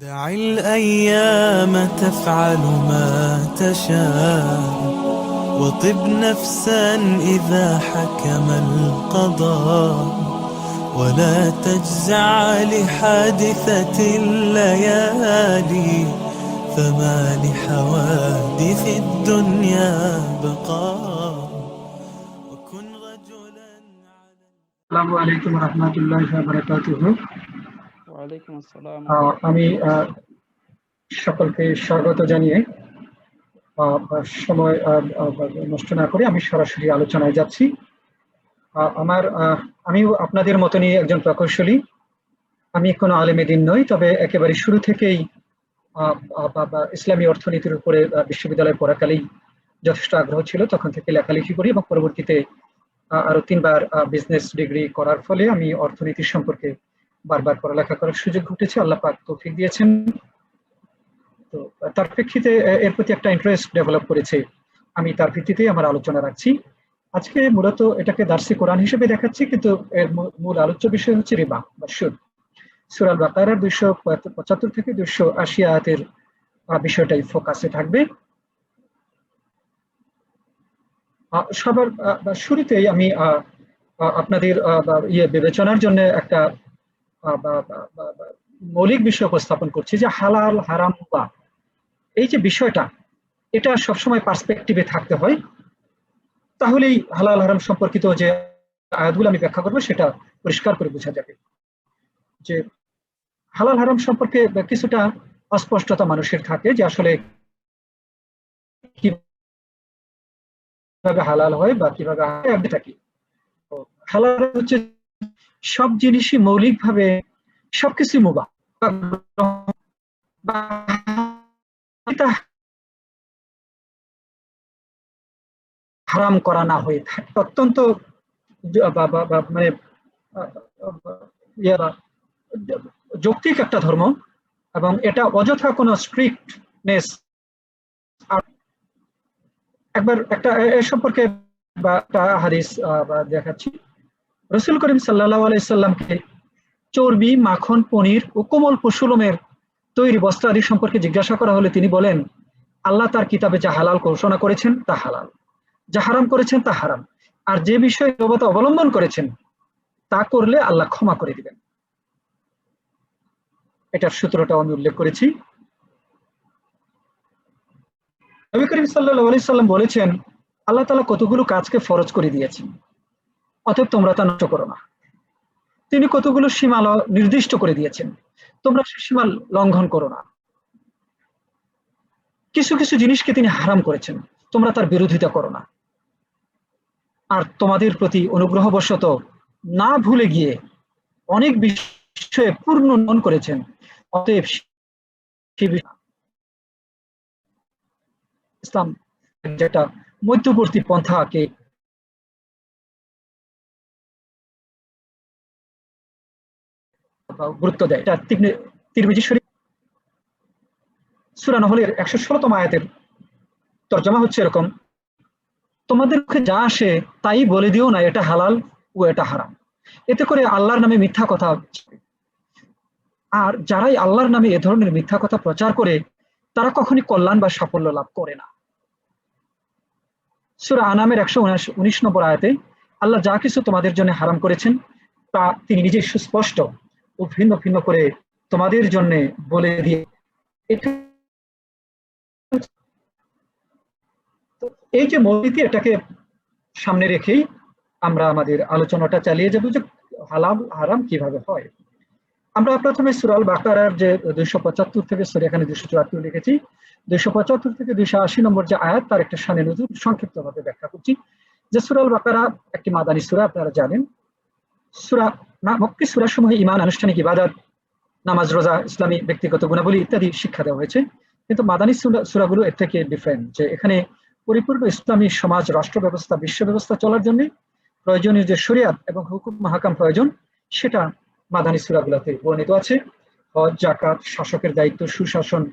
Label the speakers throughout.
Speaker 1: دع الأيام تفعل ما تشاء وطب نفسا إذا حكم القضاء ولا تجزع لحادثة الليالي فما لحوادث الدنيا بقاء وكن رجلا على
Speaker 2: আসসালামু আলাইকুম রহমতুল্লাহি ওয়া বারাকাতুহু।
Speaker 3: ওয়ালাইকুম আসসালাম।
Speaker 2: আমি সকলকে স্বাগত জানিয়ে সময় নষ্ট না করে আমি সরাসরি আলোচনায় যাচ্ছি। আমিও আপনাদের মতনই একজন প্রকৌশলী। আমি কোনো আলেমে দ্বীন নই, তবে একেবারে শুরু থেকেই ইসলামী অর্থনীতির উপরে বিশ্ববিদ্যালয়ে পড়াকালেই যথেষ্ট আগ্রহ ছিল। তখন থেকে লেখালেখি করি এবং পরবর্তীতে আরো 3বার বিজনেস ডিগ্রি করার ফলে আমি অর্থনীতি সম্পর্কে বারবার পড়ালেখা করার সুযোগ ঘটেছে। আল্লাহ পাক তৌফিক দিয়েছেন। তো তার প্রেক্ষিতে এর প্রতি একটা ইন্টারেস্ট ডেভেলপ করেছে। আমি তার ভিত্তিতেই আমার আলোচনা রাখছি। আজকে মূলত এটাকে দার্সি কোরআন হিসেবে দেখাচ্ছি, কিন্তু এর মূল আলোচ্য বিষয় হচ্ছে রিবা বা সুদ। সূরা আল বাকারার 275 থেকে 280 আয়াতের বিষয়টাই ফোকাসে থাকবে। সবার শুরুতেই আমি আপনাদের বিবেচনার জন্য একটা মৌলিক বিষয় উপস্থাপন করছি যে হালাল হারাম বা এই যে বিষয়টা, এটা সবসময় পার্সপেক্টিভে থাকতে হয়। তাহলেই হালাল হারাম সম্পর্কিত যে আয়াতগুলো আমি ব্যাখ্যা করবো সেটা পরিষ্কার করে বোঝা যাবে। যে হালাল হারাম সম্পর্কে কিছুটা অস্পষ্টতা মানুষের থাকে, যে আসলে কিভাবে হালাল হয় বা কিভাবে কি। হালাল হচ্ছে সব জিনিসই মৌলিকভাবে সবকিছু মুবাহ, হারাম করা না হয়ে থাকে। অত্যন্ত মানে যৌক্তিক একটা ধর্ম, এবং এটা অযথা কোনো স্ট্রিক্টনেস। একবার একটা এ সম্পর্কে একটা হাদিস দেখাচ্ছি। রাসূল করিম সাল্লাল্লাহু আলাইহি সাল্লামকে চর্বি, মাখন, পনির ও কোমল পশুলোমের তৈরি বস্ত্র আদি সম্পর্কে জিজ্ঞাসা করা হলে তিনি বলেন, আল্লাহ তার কিতাবে যা হালাল ঘোষণা করেছেন তা হালাল, যা হারাম করেছেন তা হারাম, আর যে বিষয়ে নীরবতা অবলম্বন করেছেন তা করলে আল্লাহ ক্ষমা করে দিবেন। এটার সূত্রটা আমি উল্লেখ করেছি। নবী করিম সাল্লাল্লাহু আলাইহি সাল্লাম বলেছেন, আল্লাহ তাআলা কতগুলো কাজকে ফরজ করে দিয়েছেন, অতএব তোমরা তা নষ্ট করো না। তিনি কতগুলো সীমা নির্দিষ্ট করে দিয়েছেন, তোমরা সে সীমা লঙ্ঘন করো না। কিছু কিছু জিনিসকে তিনি হারাম করেছেন, তোমরা তার বিরোধিতা করো না। আর তোমাদের প্রতি অনুগ্রহবশত না ভুলে গিয়ে অনেক বিষয়ে পূর্ণ মন করেছেন, অতএব ইসলাম যেটা মধ্যবর্তী পন্থাকে গুরুত্ব দেয়। এটা তিরমিজি শরীফ সূরা নহলের 116তম আয়াতের তরজমা হচ্ছে এরকম, তোমাদের মুখে যা আসে তাই বলে দিও না এটা হালাল ও এটা হারাম, এতে করে আল্লাহর নামে মিথ্যা কথা। আর যারাই আল্লাহর নামে এ ধরনের মিথ্যা কথা প্রচার করে তারা কখনই কল্যাণ বা সাফল্য লাভ করে না। সূরা আনামের 119 নম্বর আয়াতে আল্লাহ যা কিছু তোমাদের জন্য হারাম করেছেন তা তিনি নিজে সুস্পষ্ট ও ভিন্ন ভিন্ন করে তোমাদের জন্য বলে দিয়ে, এই যে মৌলিক, এটাকে সামনে রেখেই আমরা আমাদের আলোচনাটা চালিয়ে যাব যে হালাল হারাম কিভাবে হয়। আমরা প্রথমে সূরা আল বাকারার যে 275 থেকে এখানে 274 লিখেছি, 275 থেকে 280 নম্বর যে আয়াত, তার একটা শানে নজুল সংক্ষিপ্ত ভাবে ব্যাখ্যা করছি। যে সূরা আল বাকারা একটি মাদানী সূরা, আপনারা জানেন। মক্কি সূরা সমূহে ঈমান, আনুষ্ঠানিক ইবাদত, নামাজ, রোজা, ইসলামী ব্যক্তিগত গুণাবলী ইত্যাদি শিক্ষা দেওয়া হয়েছে। কিন্তু মাদানী সূরাগুলো এর থেকে ডিফারেন্ট, যে এখানে পরিপূর্ণ ইসলামী সমাজ, রাষ্ট্র ব্যবস্থা, বিশ্ব ব্যবস্থা চলার জন্য প্রয়োজনীয় যে শরিয়াত এবং হুকুম মাহকাম প্রয়োজন, সেটা মাদানী সূরাগুলোতে বর্ণিত আছে। হজ, যাকাত, শাসকের দায়িত্ব, সুশাসন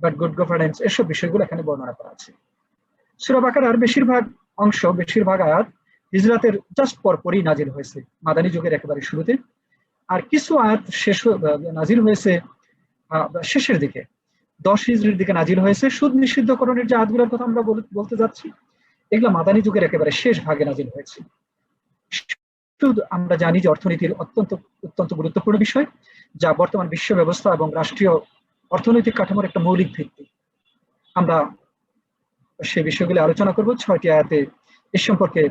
Speaker 2: বা গুড গভর্নেন্স, এসব বিষয়গুলো এখানে বর্ণনা করা আছে। সূরা বাকারার বেশিরভাগ অংশ, বেশিরভাগ আয়াত হিজরাতের জাস্ট পরপরই নাজিল হয়েছে, মাদানী যুগের একেবারে শুরুতে। আর কিছু আয়াত নাজিল হয়েছে শেষের দিকে 10 হিজরির দিকে নাজিল হয়েছে। সুদ নিষিদ্ধকরণের যে আয়াতগুলোর কথা আমরা বলতে যাচ্ছি, এগুলো মাদানী যুগের একেবারে শেষ ভাগে নাজিল হয়েছে। সুদ আমরা জানি যে অর্থনীতির অত্যন্ত গুরুত্বপূর্ণ বিষয়, যা বর্তমান বিশ্ব ব্যবস্থা এবং রাষ্ট্রীয় অর্থনৈতিক কাঠামোর একটা মৌলিক ভিত্তি। আমরা সেই বিষয়গুলি আলোচনা করব 6টি আয়াতে। এ সম্পর্কে,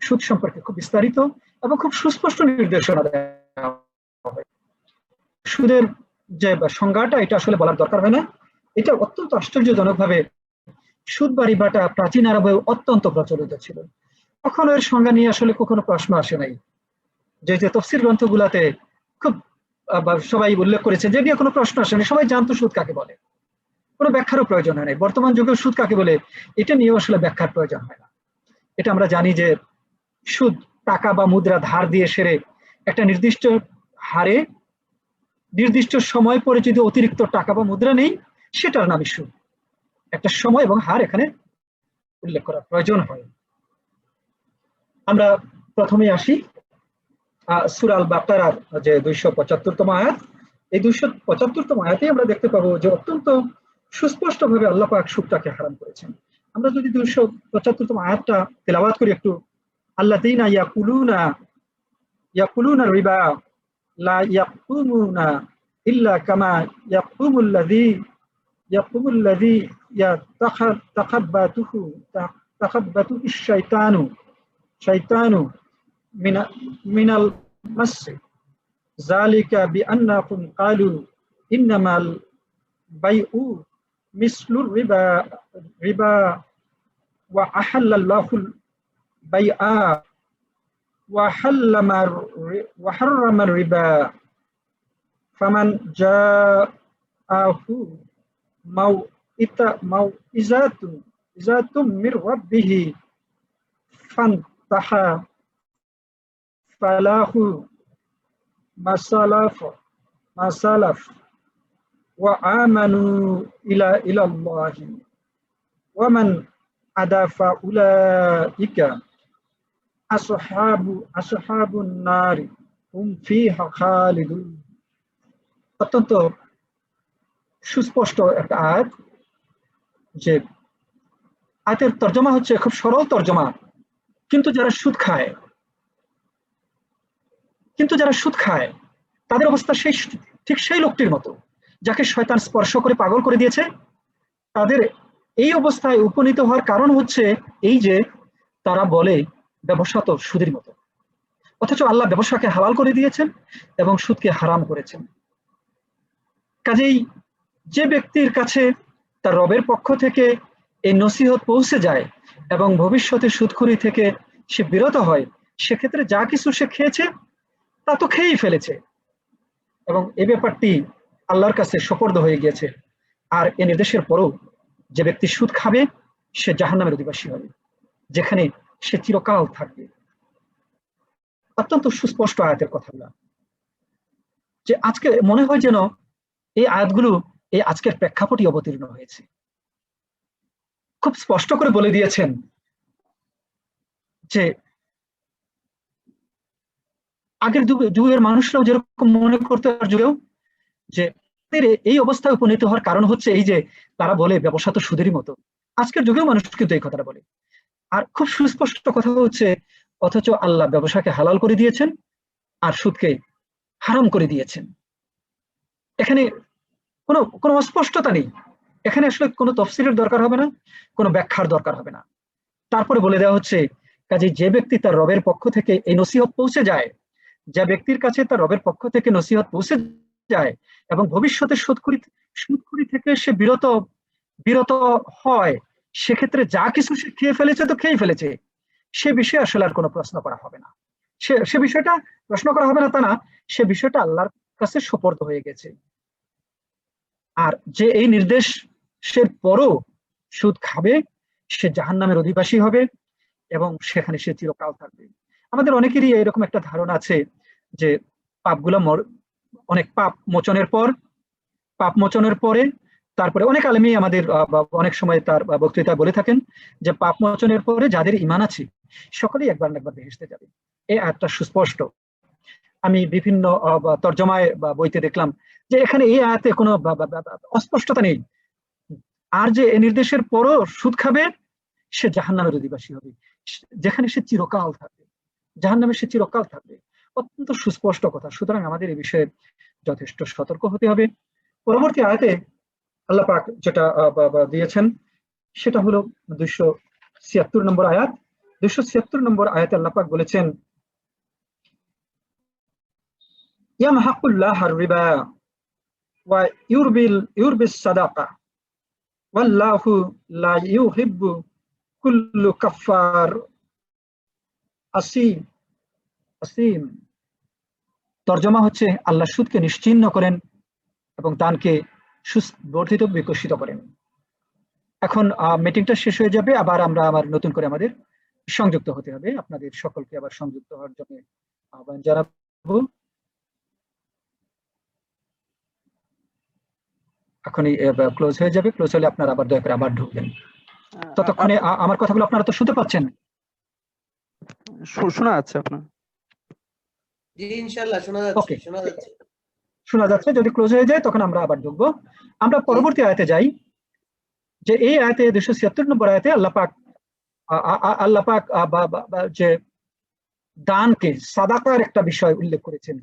Speaker 2: সুদ সম্পর্কে খুব বিস্তারিত এবং খুব সুস্পষ্ট নির্দেশনা দেওয়া হয়। সুদের যে সংজ্ঞাটা, এটা আসলে বলার দরকার হয় না। এটা অত্যন্ত আশ্চর্যজনক ভাবে সুদ বা রিবাটা প্রাচীন আরবে অত্যন্ত প্রচলিত ছিল। কখনো এর সংজ্ঞা নিয়ে আসলে কখনো প্রশ্ন আসে নাই। যে তফসির গ্রন্থগুলাতে খুব সবাই উল্লেখ করেছে, যে নিয়ে কোনো প্রশ্ন আসেনি, সবাই জানতো সুদ কাকে বলে, কোনো ব্যাখ্যারও প্রয়োজন হয় নাই। বর্তমান যুগে সুদ কাকে বলে এটা নিয়েও আসলে ব্যাখ্যার প্রয়োজন হয় না। এটা আমরা জানি যে সুদ টাকা বা মুদ্রা ধার দিয়ে সেরে একটা নির্দিষ্ট হারে নির্দিষ্ট সময় পরে যদি অতিরিক্ত টাকা বা মুদ্রা নেই, সেটার নামই সুদ। একটা সময় এবং হার এখানে উল্লেখ করার প্রয়োজন হয়। আমরা প্রথমে আসি সূরা আল বাকারার যে 275তম আয়াত। এই 275তম আয়াতে আমরা দেখতে পাবো যে অত্যন্ত সুস্পষ্ট ভাবে আল্লাহ পাক সুদটাকে হারাম করেছেন। আমরা যদি 275তম আয়াতটা তেলাওয়াত করি একটু। আল্লাযীনা ইয়াকুলুনা রিবা লা ইয়াকুমুনা ইল্লা কামা ইয়াকুমুল্লাযী তাখাব্বাতু শাইতানু মিনাল মাস যালিকা বিআন্নাহুম ক্বালু ইন্নামাল বাইউ মিসলুর রিবা ওয়া আহাল্লাল্লাহুল বাইআ ওয়া হাররামার রিবা ফামান জাআহু মাউইজাতুম মির রাব্বিহি ফান্তাহা ফালাহু মাসালাফ ওয়া আমানু ইলাল্লাহি ওয়া মান আদাফা উলাইকা আসহাবুন নারি হুম ফিহা খালিদুন। অত্যন্ত সুস্পষ্ট একটা আয়াত। যে আয়াতের তর্জমা হচ্ছে খুব সরল তর্জমা, কিন্তু যারা সুদ খায় তাদের অবস্থা ঠিক সেই লোকটির মতো যাকে শয়তান স্পর্শ করে পাগল করে দিয়েছে। তাদের এই অবস্থায় উপনীত হওয়ার কারণ হচ্ছে এই যে তারা বলে ব্যবসা তো সুদের মতো, অথচ আল্লাহ ব্যবসাকে হালাল করে দিয়েছেন এবং সুদকে হারাম করেছেন। কাজেই যে ব্যক্তির কাছে তার রবের পক্ষ থেকে এই নসিহত পৌঁছে যায় এবং ভবিষ্যতে সুদখুরি থেকে সে বিরত হয়, সেক্ষেত্রে যা কিছু সে খেয়েছে তা তো খেয়েই ফেলেছে এবং এই ব্যাপারটি আল্লাহর কাছে সোপর্দ হয়ে গিয়েছে। আর এ নির্দেশের পরও যে ব্যক্তি সুদ খাবে সে জাহান্নামের অধিবাসী হবে, যেখানে সে চিরকাল থাকবে। অত্যন্ত সুস্পষ্ট আয়াতের কথাগুলো, যে আজকে মনে হয় যেন এই আয়াতগুলো এই আজকের প্রেক্ষাপটই অবতীর্ণ হয়েছে। খুব স্পষ্ট করে বলে দিয়েছেন যে আগের যুগের মানুষরাও যেরকম মনে করতে যুগেও যে এই অবস্থায় উপনীত হওয়ার কারণ হচ্ছে এই যে তারা বলে ব্যবসা তো সুদেরই মতো। আজকের যুগেও মানুষ কিন্তু এই কথাটা বলে। আর খুব সুস্পষ্ট কথা হচ্ছে অথচ আল্লাহ ব্যবসাকে হালাল করে দিয়েছেন আর সুদকে হারাম করে দিয়েছেন। এখানে কোনো অস্পষ্টতা নেই। এখানে আসলে কোনো তফসিরের দরকার হবে না, কোনো ব্যাখ্যার দরকার হবে না। তারপরে বলে দেওয়া হচ্ছে কাজে যে ব্যক্তি তার রবের পক্ষ থেকে এই নসিহত পৌঁছে যায়, যে ব্যক্তির কাছে তার রবের পক্ষ থেকে নসিহত পৌঁছে যায় এবং ভবিষ্যতে সুদখুরি থেকে সে বিরত হয়, সেক্ষেত্রে যা কিছু সে খেয়ে ফেলেছে তো খেয়ে ফেলেছে, সে বিষয়ে আসলে আর কোনো প্রশ্ন করা হবে না। সে বিষয়টা প্রশ্ন করা হবে না তা না, সে বিষয়টা আল্লাহর কাছে সোপর্দ হয়ে গেছে। আর যে এই নির্দেশের পরও সুদ খাবে সে জাহান্নামের অধিবাসী হবে এবং সেখানে সে চিরকাল থাকবে। আমাদের অনেকেরই এরকম একটা ধারণা আছে যে পাপগুলো অনেক পাপ মোচনের পরে তারপরে অনেক আলেমী আমাদের অনেক সময় তার বক্তৃতা বলে থাকেন যে পাপ মোচনের পরে যাদের ঈমান আছে সকলেই একবার না একবার বেহেশতে যাবে। এই আয়াতটা সুস্পষ্ট। আমি বিভিন্ন তরজমায় বা বইতে দেখলাম যে এখানে এই আয়াতে কোনো অস্পষ্টতা নেই। আর যে এই নির্দেশের পরও সুদ খাবে সে জাহান্নামের অধিবাসী হবে, যেখানে সে চিরকাল থাকবে, জাহান্নামে সে চিরকাল থাকবে। অত্যন্ত সুস্পষ্ট কথা। সুতরাং আমাদের এই বিষয়ে যথেষ্ট সতর্ক হতে হবে। পরবর্তী আয়াতে আল্লাহ পাক যেটা দিয়েছেন সেটা হলো 276 নম্বর আয়াত। 276 নম্বর আয়াতে আল্লাহ পাক বলেছেন, ইয়ামহাকুল্লাহ আর-রিবা ওয়া ইউরবিস সাদাকা ওয়াল্লাহু লা ইউহিব্বু কুল্লু কাফফার আসিম। আসিম তর্জমা হচ্ছে, আল্লাহ সুদকে নিশ্চিহ্ন করেন এবং দানকে সুবর্ধিত বিকশিত করেন। এখন মিটিংটা শেষ হয়ে যাবে, আবার আমরা আবার নতুন করে আমাদের সংযুক্ত হতে হবে। আপনাদের সকলকে আবার সংযুক্ত হওয়ার জন্য আহ্বান জানাবো। এখনই ক্লোজ হয়ে যাবে। ক্লোজ হলে আপনারা আবার দয়া করে আবার ঢুকবেন। ততক্ষণে আমার কথাগুলো আপনারা তো শুনতে পাচ্ছেন?
Speaker 3: শোনা যাচ্ছে আপনার?
Speaker 4: জি ইনশাআল্লাহ শোনা যাচ্ছে।
Speaker 2: ওকে, শোনা যাচ্ছে। যদি ক্লোজ হয়ে যায় তখন আমরা আবার ঢুকবো। আমরা পরবর্তী আয়াতে যাই। যে এই আয়াতে 276 নম্বর আয়াতে আল্লাহ পাক যে দানকে, সাদাকার একটা বিষয় উল্লেখ করেছেন,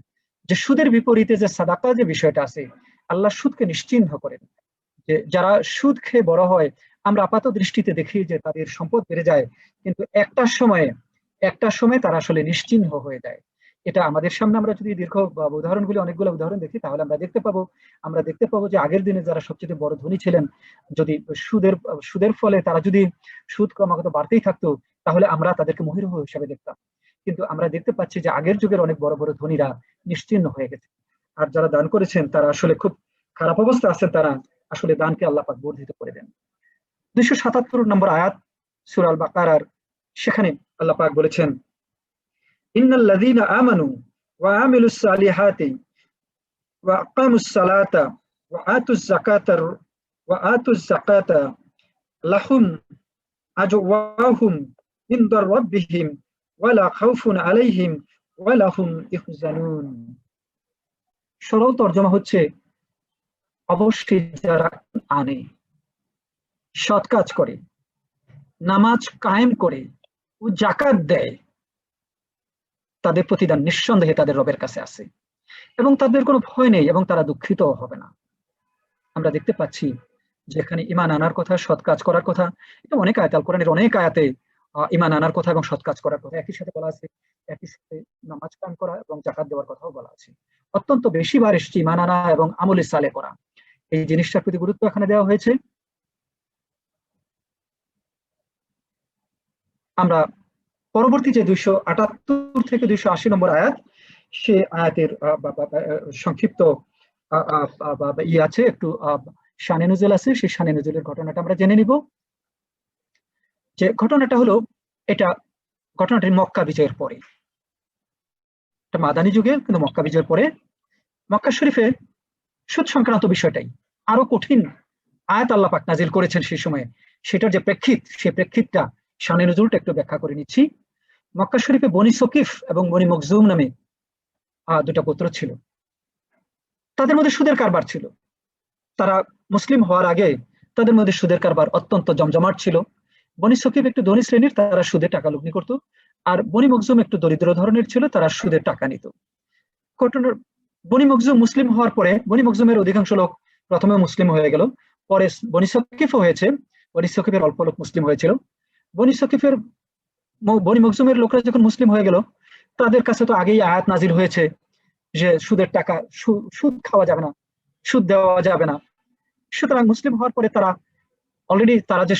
Speaker 2: যে সুদের বিপরীতে যে সাদাকা যে বিষয়টা আছে, আল্লাহ সুদকে নিশ্চিহ্ন করেন। যে যারা সুদ খেয়ে বড় হয়, আমরা আপাত দৃষ্টিতে দেখি যে তাদের সম্পদ বেড়ে যায়, কিন্তু একটা সময় তারা আসলে নিশ্চিহ্ন হয়ে যায়। এটা আমাদের সামনে আমরা যদি দীর্ঘ উদাহরণগুলি, অনেকগুলো উদাহরণ দেখি, তাহলে আমরা দেখতে পাবো যে আগের দিনে যারা সবচেয়ে বড় ধনী ছিলেন, যদি সুদের ফলে তারা যদি সুদ ক্রমাগত বাড়তেই থাকতো, তাহলে আমরা তাদেরকে মহিরুহ হিসাবে দেখতাম। কিন্তু আমরা দেখতে পাচ্ছি যে আগের যুগের অনেক বড় বড় ধনীরা নিশ্চিহ্ন হয়ে গেছে। আর যারা দান করেছেন তারা আসলে খুব খারাপ অবস্থা আছেন, তারা আসলে দানকে আল্লাহ পাক বর্ধিত করে দেন। 277 নম্বর আয়াত সূরা আল বাকারার, সেখানে আল্লাহ পাক বলেছেন, ইন্নাল্লাযীনা আমানু ওয়া আমিলুস সালিহাতি ওয়া আকামুস সালাতা ওয়া আতুজ যাকাতা লাহুম আজওয়াহুম ইনদা রাব্বিহিম ওয়া লা খাউফুন আলাইহিম ওয়া লা হুম ইয়াহজানুন। সরল তরজমা হচ্ছে, অবশ্যই যারা আনে, সৎ কাজ করে, নামাজ কায়েম করে ও যাকাত দেয়, তাদের প্রতিদান নিঃসন্দেহে তাদের রবের কাছে আছে এবং তাদের কোনো ভয় নেই এবং তারা দুঃখিত হবে না। আমরা দেখতে পাচ্ছি যেখানে ঈমান আনার কথা, সৎ কাজ করার কথা, এটা অনেক আয়াত, আল কোরআনের অনেক আয়াতে ঈমান আনার কথা এবং সৎ কাজ করার কথা একই সাথে বলা আছে। একই সাথে নামাজ কায়েম করা এবং যাকাত দেওয়ার কথাও বলা আছে। অত্যন্ত বেশিবার এসেছে ঈমান আনা এবং আমলে সালে করা, এই জিনিসটার প্রতি গুরুত্ব এখানে দেওয়া হয়েছে। আমরা পরবর্তী যে 278 থেকে 280 নম্বর আয়াত, সে আয়াতের সংক্ষিপ্ত আছে, একটু শানে নুজুল আছে। সেই শানে নুজুলের ঘটনাটা আমরা জেনে নিব। যে ঘটনাটা হলো, ঘটনাটি মক্কা বিজয়ের পরে, এটা মাদানী যুগে, কিন্তু মক্কা বিজয়ের পরে মক্কা শরীফে সুদ সংক্রান্ত বিষয়টাই আরো কঠিন আয়াত আল্লাহ পাক নাজিল করেছেন সেই সময়ে। সেটার যে প্রেক্ষিত, সেই প্রেক্ষিতটা শানে নুজুলটা একটু ব্যাখ্যা করে নিচ্ছি। মক্কা শরীফে বনি সকিফ এবং বনি মখজুম নামে দুটা পুত্র ছিল। তাদের মধ্যে সুদের কারবার ছিল। তারা মুসলিম হওয়ার আগে তাদের মধ্যে সুদের কারবার অত্যন্ত জমজমাট ছিল। বনি সকিফ একটু ধনী শ্রেণীর, তারা সুদে টাকা লগ্নি করত, আর বনি মখজুম একটু দরিদ্র ধরনের ছিল, তারা সুদের টাকা নিত। বনি মখজুম মুসলিম হওয়ার পরে, বনি মখজুমের অধিকাংশ লোক প্রথমে মুসলিম হয়ে গেল, পরে বনি সকিফও হয়েছে। বনি সকিফের অল্প লোক মুসলিম হয়েছিল। বনি মখজুমের লোকরা যখন মুসলিম হয়ে গেল, তাদের কাছে তো আগেই আয়াত নাজিল হয়েছে যে সুদের টাকা, সুদ খাওয়া যাবে না, সুদ দেওয়া যাবে না। সুতরাং মুসলিম হওয়ার পরে তারা অলরেডি, তারা যে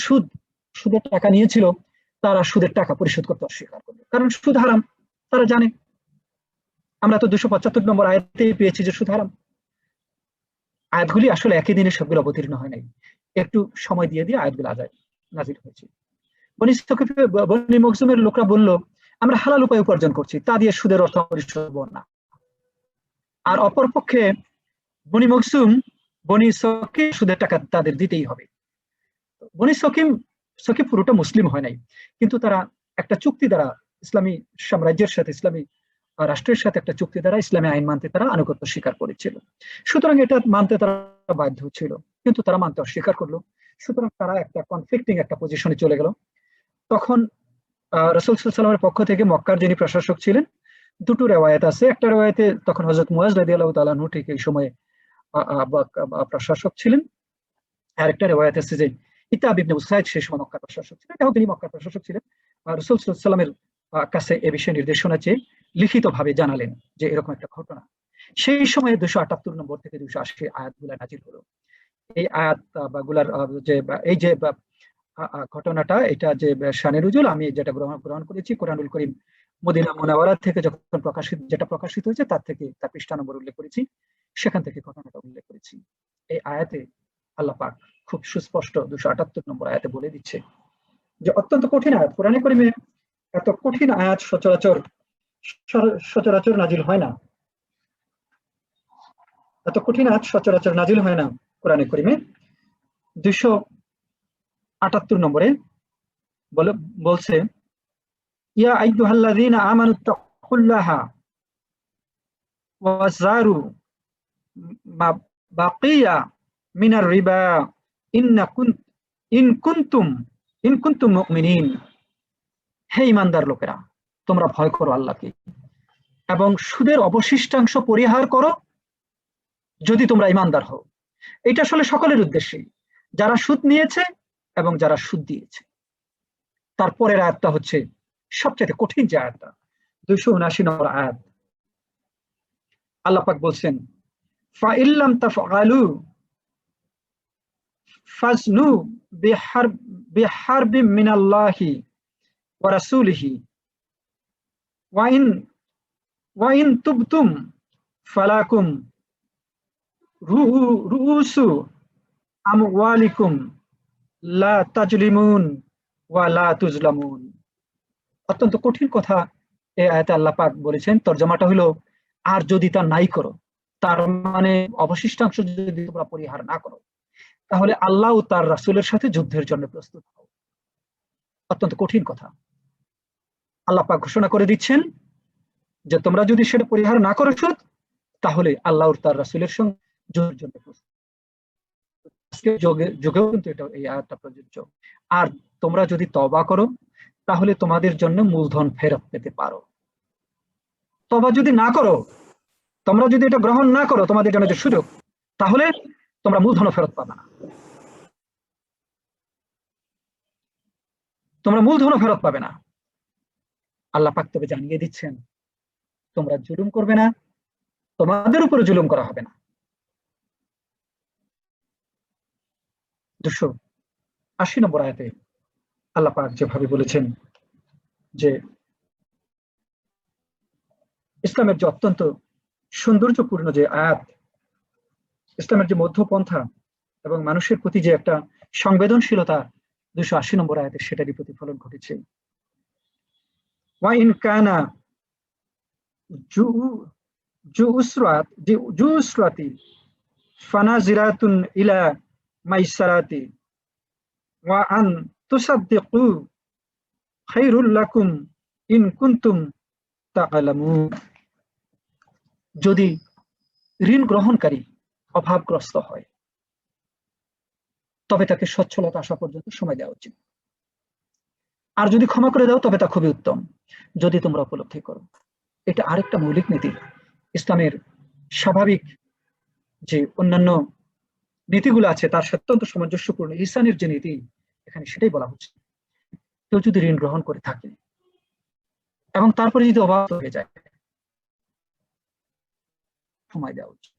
Speaker 2: সুদের টাকা নিয়েছিল, তারা সুদের টাকা পরিশোধ করতে অস্বীকার করলো, কারণ সুদ হারাম তারা জানে। আমরা তো 275 নম্বর আয়াতে পেয়েছি যে সুদ হারাম। আয়াতগুলি আসলে একই দিনে সবগুলো অবতীর্ণ হয় নাই, একটু সময় দিয়ে আয়াতগুলো নাজিল হয়েছে। বনি মখজুমের লোকরা বলল, আমরা হালাল উপায় উপার্জন করছি, তা দিয়ে সুদের অর্থ পরিশোধ না। আর অপরপক্ষে বনি মখজুম, বনি সকিফ সুদের টাকা তাদের দিতেই হবে। বনি সকিফ পুরোটা মুসলিম হয় নাই, কিন্তু তারা একটা চুক্তি দ্বারা ইসলামী সাম্রাজ্যের সাথে, ইসলামী রাষ্ট্রের সাথে একটা চুক্তি দ্বারা ইসলামী আইন মানতে তারা আনুগত্য স্বীকার করেছিল। সুতরাং এটা মানতে তারা বাধ্য ছিল, কিন্তু তারা মানতে অস্বীকার করলো। সুতরাং তারা একটা কনফ্লিক্টিং একটা পজিশনে চলে গেল। তখন রাসূল সাল্লাল্লাহু আলাইহি ওয়াসাল্লামের পক্ষ থেকে মক্কার যিনি প্রশাসক ছিলেন, দুটো রেওয়ায়েত আছে। একটা রেওয়ায়েতে তখন হযরত মুয়াজ রাদিয়াল্লাহু তাআলা আনহু ঠিক এই সময়ে প্রশাসক ছিলেন। আরেকটা রেওয়ায়েত আছে যে ইতাব ইবনে উসাইদ সেই সময় মক্কার প্রশাসক ছিলেন। যাই হোক, তিনি মক্কার প্রশাসক ছিলেন। রাসূল সাল্লাল্লাহু আলাইহি ওয়াসাল্লামের কাছে এ বিষয়ে নির্দেশনা চেয়ে লিখিতভাবে জানালেন যে এরকম একটা ঘটনা। সেই সময়ে 278 নম্বর থেকে 280 আয়াতগুলো নাজিল হলো। এই আয়াত বা গুলার যে এই যে ঘটনাটা, এটা যে শানে নুজুল, আমি যেটা গ্রহণ করেছি কোরআনুল করিম মদিনা মুনাওয়ারা থেকে যখন প্রকাশিত হয়েছে তার থেকে তার পৃষ্ঠা নম্বর উল্লেখ করেছি, সেখান থেকে ঘটনাটা উল্লেখ করেছি। এই আয়াতে আল্লাহ পাক খুব সুস্পষ্ট 278 নম্বর আয়াতে বলে দিচ্ছে যে অত্যন্ত কঠিন আয়াত। কোরআনে কারিমে এত কঠিন আয়াত সচরাচর নাজিল হয় না। এত কঠিন আয়াত সচরাচর নাজিল হয় না কোরআনে কারিমে। 278 নম্বরে বলছে, ইয়া আইয়ুহাল্লাযীনা আমানুত্তাকুল্লাহা ওয়াযারু মা বাকিয়া মিনার রিবা ইন কুনতুম মুমিনিন। হে ঈমানদার লোকেরা, তোমরা ভয় করো আল্লাহকে এবং সুদের অবশিষ্টাংশ পরিহার করো যদি তোমরা ঈমানদার হও। এটা আসলে সকলের উদ্দেশ্যে, যারা সুদ নিয়েছে এবং যারা সুদ দিয়েছে। তারপরের আয়াতটা হচ্ছে সবচেয়ে কঠিন যে আয়াতটা, 279 নম্বর আয়াত। আল্লাহ পাক বলছেন, ফাইল্লাম তাফআলু ফাজনু বিহারবিম মিনাল্লাহি ওয়া রাসূলিহি ওয়া ইন তুবতুম ফালাকুম রুউসু আমওয়ালিকুম লা তাজলিমুন ওয়া লা তুজলামুন। অত্যন্ত কঠিন কথা এই আয়াতে আল্লাহ পাক বলেছেন। তরজমাটা হলো, আর যদি তা নাই করো, তার মানে অবশিষ্টাংশ যদি তোমরা পরিহার না করো, তাহলে আল্লাহ ও তার রাসূলের সাথে যুদ্ধের জন্য প্রস্তুত হও। অত্যন্ত কঠিন কথা। আল্লাহ পাক ঘোষণা করে দিচ্ছেন যে তোমরা যদি সেটা পরিহার না করো সুদ, তাহলে আল্লাহ ও তার রাসূলের সঙ্গে যুদ্ধের জন্য প্রস্তুত। আজকের যুগেও কিন্তু এটা এই আয়াতটা প্রযোজ্য। আর তোমরা যদি তওবা করো, তাহলে তোমাদের জন্য মূলধন ফেরত পেতে পারো। তওবা যদি না করো, তোমরা যদি এটা গ্রহণ না করো তোমাদের জন্য যে সুযোগ, তাহলে তোমরা মূলধনও ফেরত পাবে না। তোমরা মূলধনও ফেরত পাবে না। আল্লাহ পাক তবে জানিয়ে দিচ্ছেন, তোমরা জুলুম করবে না, তোমাদের উপরে জুলুম করা হবে না। 280 নম্বর আয়াতে আল্লাহ পাক যেভাবে বলেছেন যে ইসলামের যে অত্যন্ত সৌন্দর্যপূর্ণ যে আয়াত, ইসলামের যে মধ্যপন্থা এবং মানুষের প্রতি যে একটা সংবেদনশীলতা 280 নম্বর আয়াতে সেটারই প্রতিফলন ঘটেছে। ওয়া ইন কানা জুউসরাতি ফানাজিরাতুন ইলা মাইসারাতি ওয়া আন তুসাদ্দিকু খায়রুল লাকুম ইন কুনতুম তা'লামুন। যদি ঋণ গ্রহণকারী অভাবগ্রস্ত হয়, তবে তাকে সচ্ছলতা আসা পর্যন্ত সময় দেওয়া উচিত। আর যদি ক্ষমা করে দাও তবে তা খুবই উত্তম, যদি তোমরা উপলব্ধি করো। এটা আরেকটা মৌলিক নীতি। ইসলামের স্বাভাবিক যে অন্যান্য নীতিগুলো আছে তার সাথে অত্যন্ত সামঞ্জস্যপূর্ণ ইহসানের যে নীতি, এখানে সেটাই বলা হচ্ছে। কেউ যদি ঋণ গ্রহণ করে থাকে এবং তারপরে যদি অভাব হয়ে যায়, সময় দেওয়া উচিত।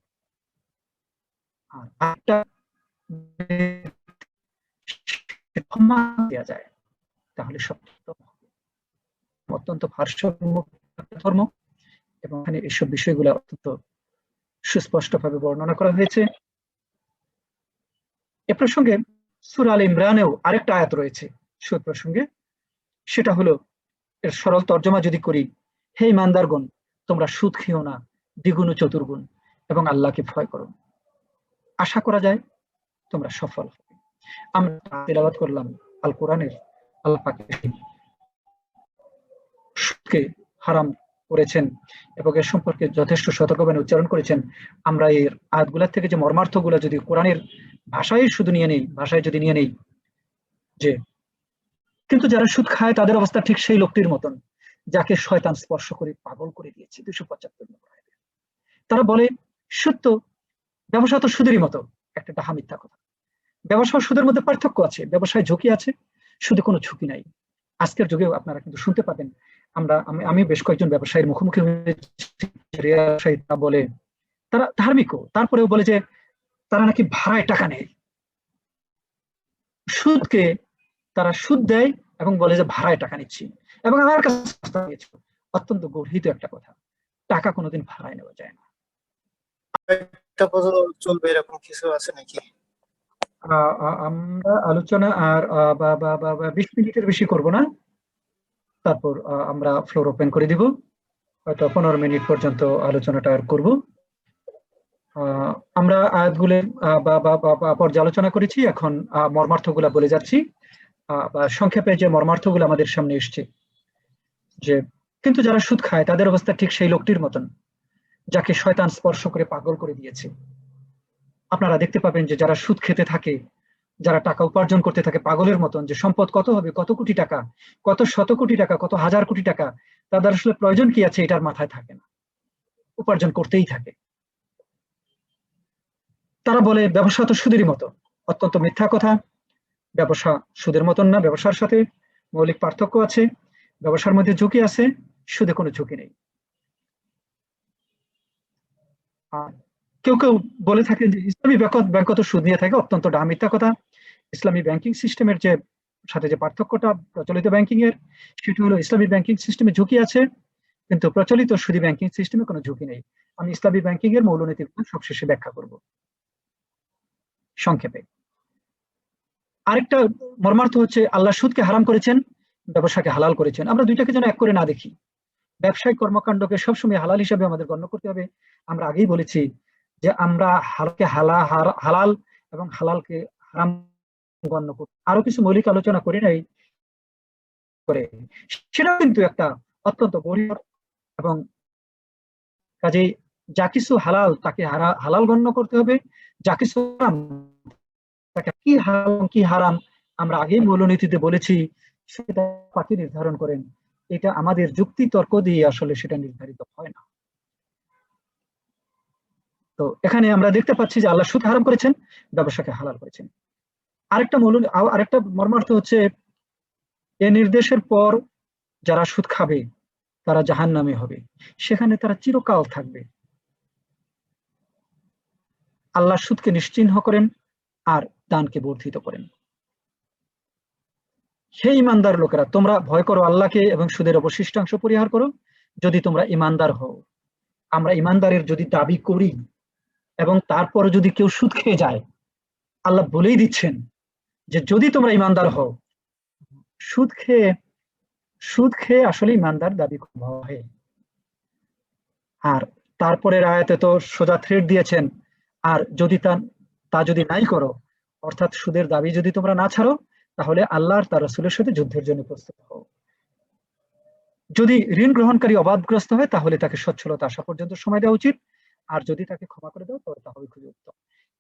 Speaker 2: আর একটা ক্ষমা দেওয়া যায়, তাহলে সব অত্যন্ত ভারসাম্যপূর্ণ ধর্ম, এবং এখানে এইসব বিষয়গুলো অত্যন্ত সুস্পষ্টভাবে বর্ণনা করা হয়েছে। এ প্রসঙ্গে সূরা আল ইমরানেও আরেকটা আয়াত রয়েছে সুদ প্রসঙ্গে। সেটা হলো, এর সরল তর্জমা যদি করি, হে ঈমানদারগণ, তোমরা সুদ খেও না দ্বিগুণ ও চতুর্গুণ, এবং আল্লাহকে ভয় করো। আশা করা যায় তোমরা সফল হবে। আমরা তেলাওয়াত করলাম আল কোরআনের আল্লাহ পাকের সুদকে হারাম করেছেন এবং এর সম্পর্কে যথেষ্ট সতর্কবাণী উচ্চারণ করেছেন। আমরা এর আয়াতগুলোর থেকে যে মর্মার্থগুলো যদি কোরআনের ভাষায় শুধু নিয়ে নেই, ভাষায় যদি নিয়ে নেই যে কিন্তু যারা সুদ খায় তাদের অবস্থা ঠিক সেই লোকটির মতন যাকে শয়তান স্পর্শ করে পাগল করে দিয়েছে। 275 নম্বর আয়াতে তারা বলে সুদ তো, ব্যবসা তো সুদেরই মতো, একটা ডাহা মিথ্যা কথা। ব্যবসা ও সুদের মধ্যে পার্থক্য আছে, ব্যবসায় ঝুঁকি আছে, সুদে কোনো ঝুঁকি নাই। আজকের যুগেও আপনারা কিন্তু শুনতে পাবেন, আমি বেশ কয়েকজন ব্যবসায়ীর মুখোমুখি হয়েছি, বলে তারা ধার্মিকও, তারপরেও বলে যে তারা নাকি ভাড়ায় টাকা নেয়, সুদকে তারা সুদ দেয় এবং বলে যে ভাড়ায় টাকা নিচ্ছি। এবং আমার কাছে অত্যন্ত গর্হিত একটা কথা, টাকা কোনোদিন ভাড়ায় নেওয়া যায় না।
Speaker 5: চলবে এরকম কিছু আছে নাকি?
Speaker 2: আমরা আলোচনা আর 20 মিনিটের বেশি করব না, তারপর আমরা ফ্লোর ওপেন করে দিব, হয়তো 15 মিনিট পর্যন্ত আলোচনাটা আর করব। আমরা আয়াতগুলো পর্যালোচনা করেছি, এখন মর্মার্থগুলা বলে যাচ্ছি। বা সংক্ষেপে যে মর্মার্থগুলো আমাদের সামনে এসছে যে কিন্তু যারা সুদ খায় তাদের অবস্থা ঠিক সেই লোকটির মতন যাকে শয়তান স্পর্শ করে পাগল করে দিয়েছে। আপনারা দেখতে পাবেন যে যারা সুদ খেতে থাকে, যারা টাকা উপার্জন করতে থাকে পাগলের মতন, যে সম্পদ কত হবে, কত কোটি টাকা, কত শত কোটি টাকা, কত হাজার কোটি টাকা, তাদের আসলে প্রয়োজন কি আছে এটার মাথায় থাকে না, উপার্জন করতেই থাকে। তারা বলে ব্যবসা তো সুদেরই মতো, অত্যন্ত মিথ্যা কথা। ব্যবসা সুদের মতন না, ব্যবসার সাথে মৌলিক পার্থক্য আছে, ব্যবসার মধ্যে ঝুঁকি আছে, সুদে কোনো ঝুঁকি নেই। কেউ কেউ বলে থাকেন যে ইসলামী ব্যাংক তো সুদ নিয়ে থাকে, অত্যন্ত ডাহা মিথ্যা কথা। ইসলামী ব্যাংকিং সিস্টেমের যে সাথে যে পার্থক্যটা প্রচলিত ব্যাংকিং এর, সেটা হলো ইসলামী ব্যাংকিং সিস্টেমে ঝুঁকি আছে কিন্তু প্রচলিত সুদী ব্যাংকিং সিস্টেমে কোনো ঝুঁকি নেই। আমি ইসলামী ব্যাংকিং এর মৌলনীতি সবশেষে ব্যাখ্যা করব সংক্ষেপে। আরেকটা মর্মার্থ হচ্ছে আল্লাহ সুদকে হারাম করেছেন, ব্যবসাকে হালাল করেছেন। আমরা দুইটাকে যেন এক করে না দেখি। ব্যবসায়িক কর্মকাণ্ডকে সবসময় হালাল হিসাবে আমাদের গণ্য করতে হবে। আমরা আগেই বলেছি যে আমরা হালকে হালাল এবং হালালকে হারাম গণ্য করি, আরো কিছু মৌলিক আলোচনা করি নাই করে, সেটা কিন্তু একটা অত্যন্ত গভীর এবং কাজেই যা কিছু হালাল তাকে হালাল গণ্য করতে হবে, যা কিছু হারাম তাকে কি হারাম কি হারাম আমরা আগেই মূলনীতিতে বলেছি, সেটা পাখি নির্ধারণ করেন। এটা আমাদের যুক্তি তর্ক দিয়ে আসলে সেটা নির্ধারিত হয় না। তো এখানে আমরা দেখতে পাচ্ছি যে আল্লাহ সুদ হারাম করেছেন, ব্যবসাকে হালাল করেছেন। আরেকটা মর্মার্থ হচ্ছে এ নির্দেশের পর যারা সুদ খাবে তারা জাহান্নামী হবে, সেখানে তারা চিরকাল থাকবে। আল্লাহ সুদকে নিশ্চিহ্ন করেন আর দানকে বর্ধিত করেন। হে ইমানদার লোকেরা, তোমরা ভয় করো আল্লাহকে এবং সুদের অবশিষ্টাংশ পরিহার করো যদি তোমরা ইমানদার হও। আমরা ইমানদারের যদি দাবি করি এবং তারপরে যদি কেউ সুদ খেয়ে যায়, আল্লাহ বলেই দিচ্ছেন যে যদি তোমরা ইমানদার হও। সুদ খেয়ে আসলে ইমানদার দাবি করা হয়। আর তারপরের আয়াতে তো সোজা থ্রেট দিয়েছেন, আর যদি তা যদি নাই করো, অর্থাৎ সুদের দাবি যদি তোমরা না ছাড়ো, তাহলে আল্লাহ আর তার রাসূলের সাথে যুদ্ধের জন্য প্রস্তুত হও। যদি ঋণ গ্রহণকারী অবাধগ্রস্ত হয় তাহলে তাকে সচ্ছলতা আসা পর্যন্ত সময় দেওয়া উচিত, আর যদি তাকে ক্ষমা করে দাও তবে তা হবে খুবই উত্তম।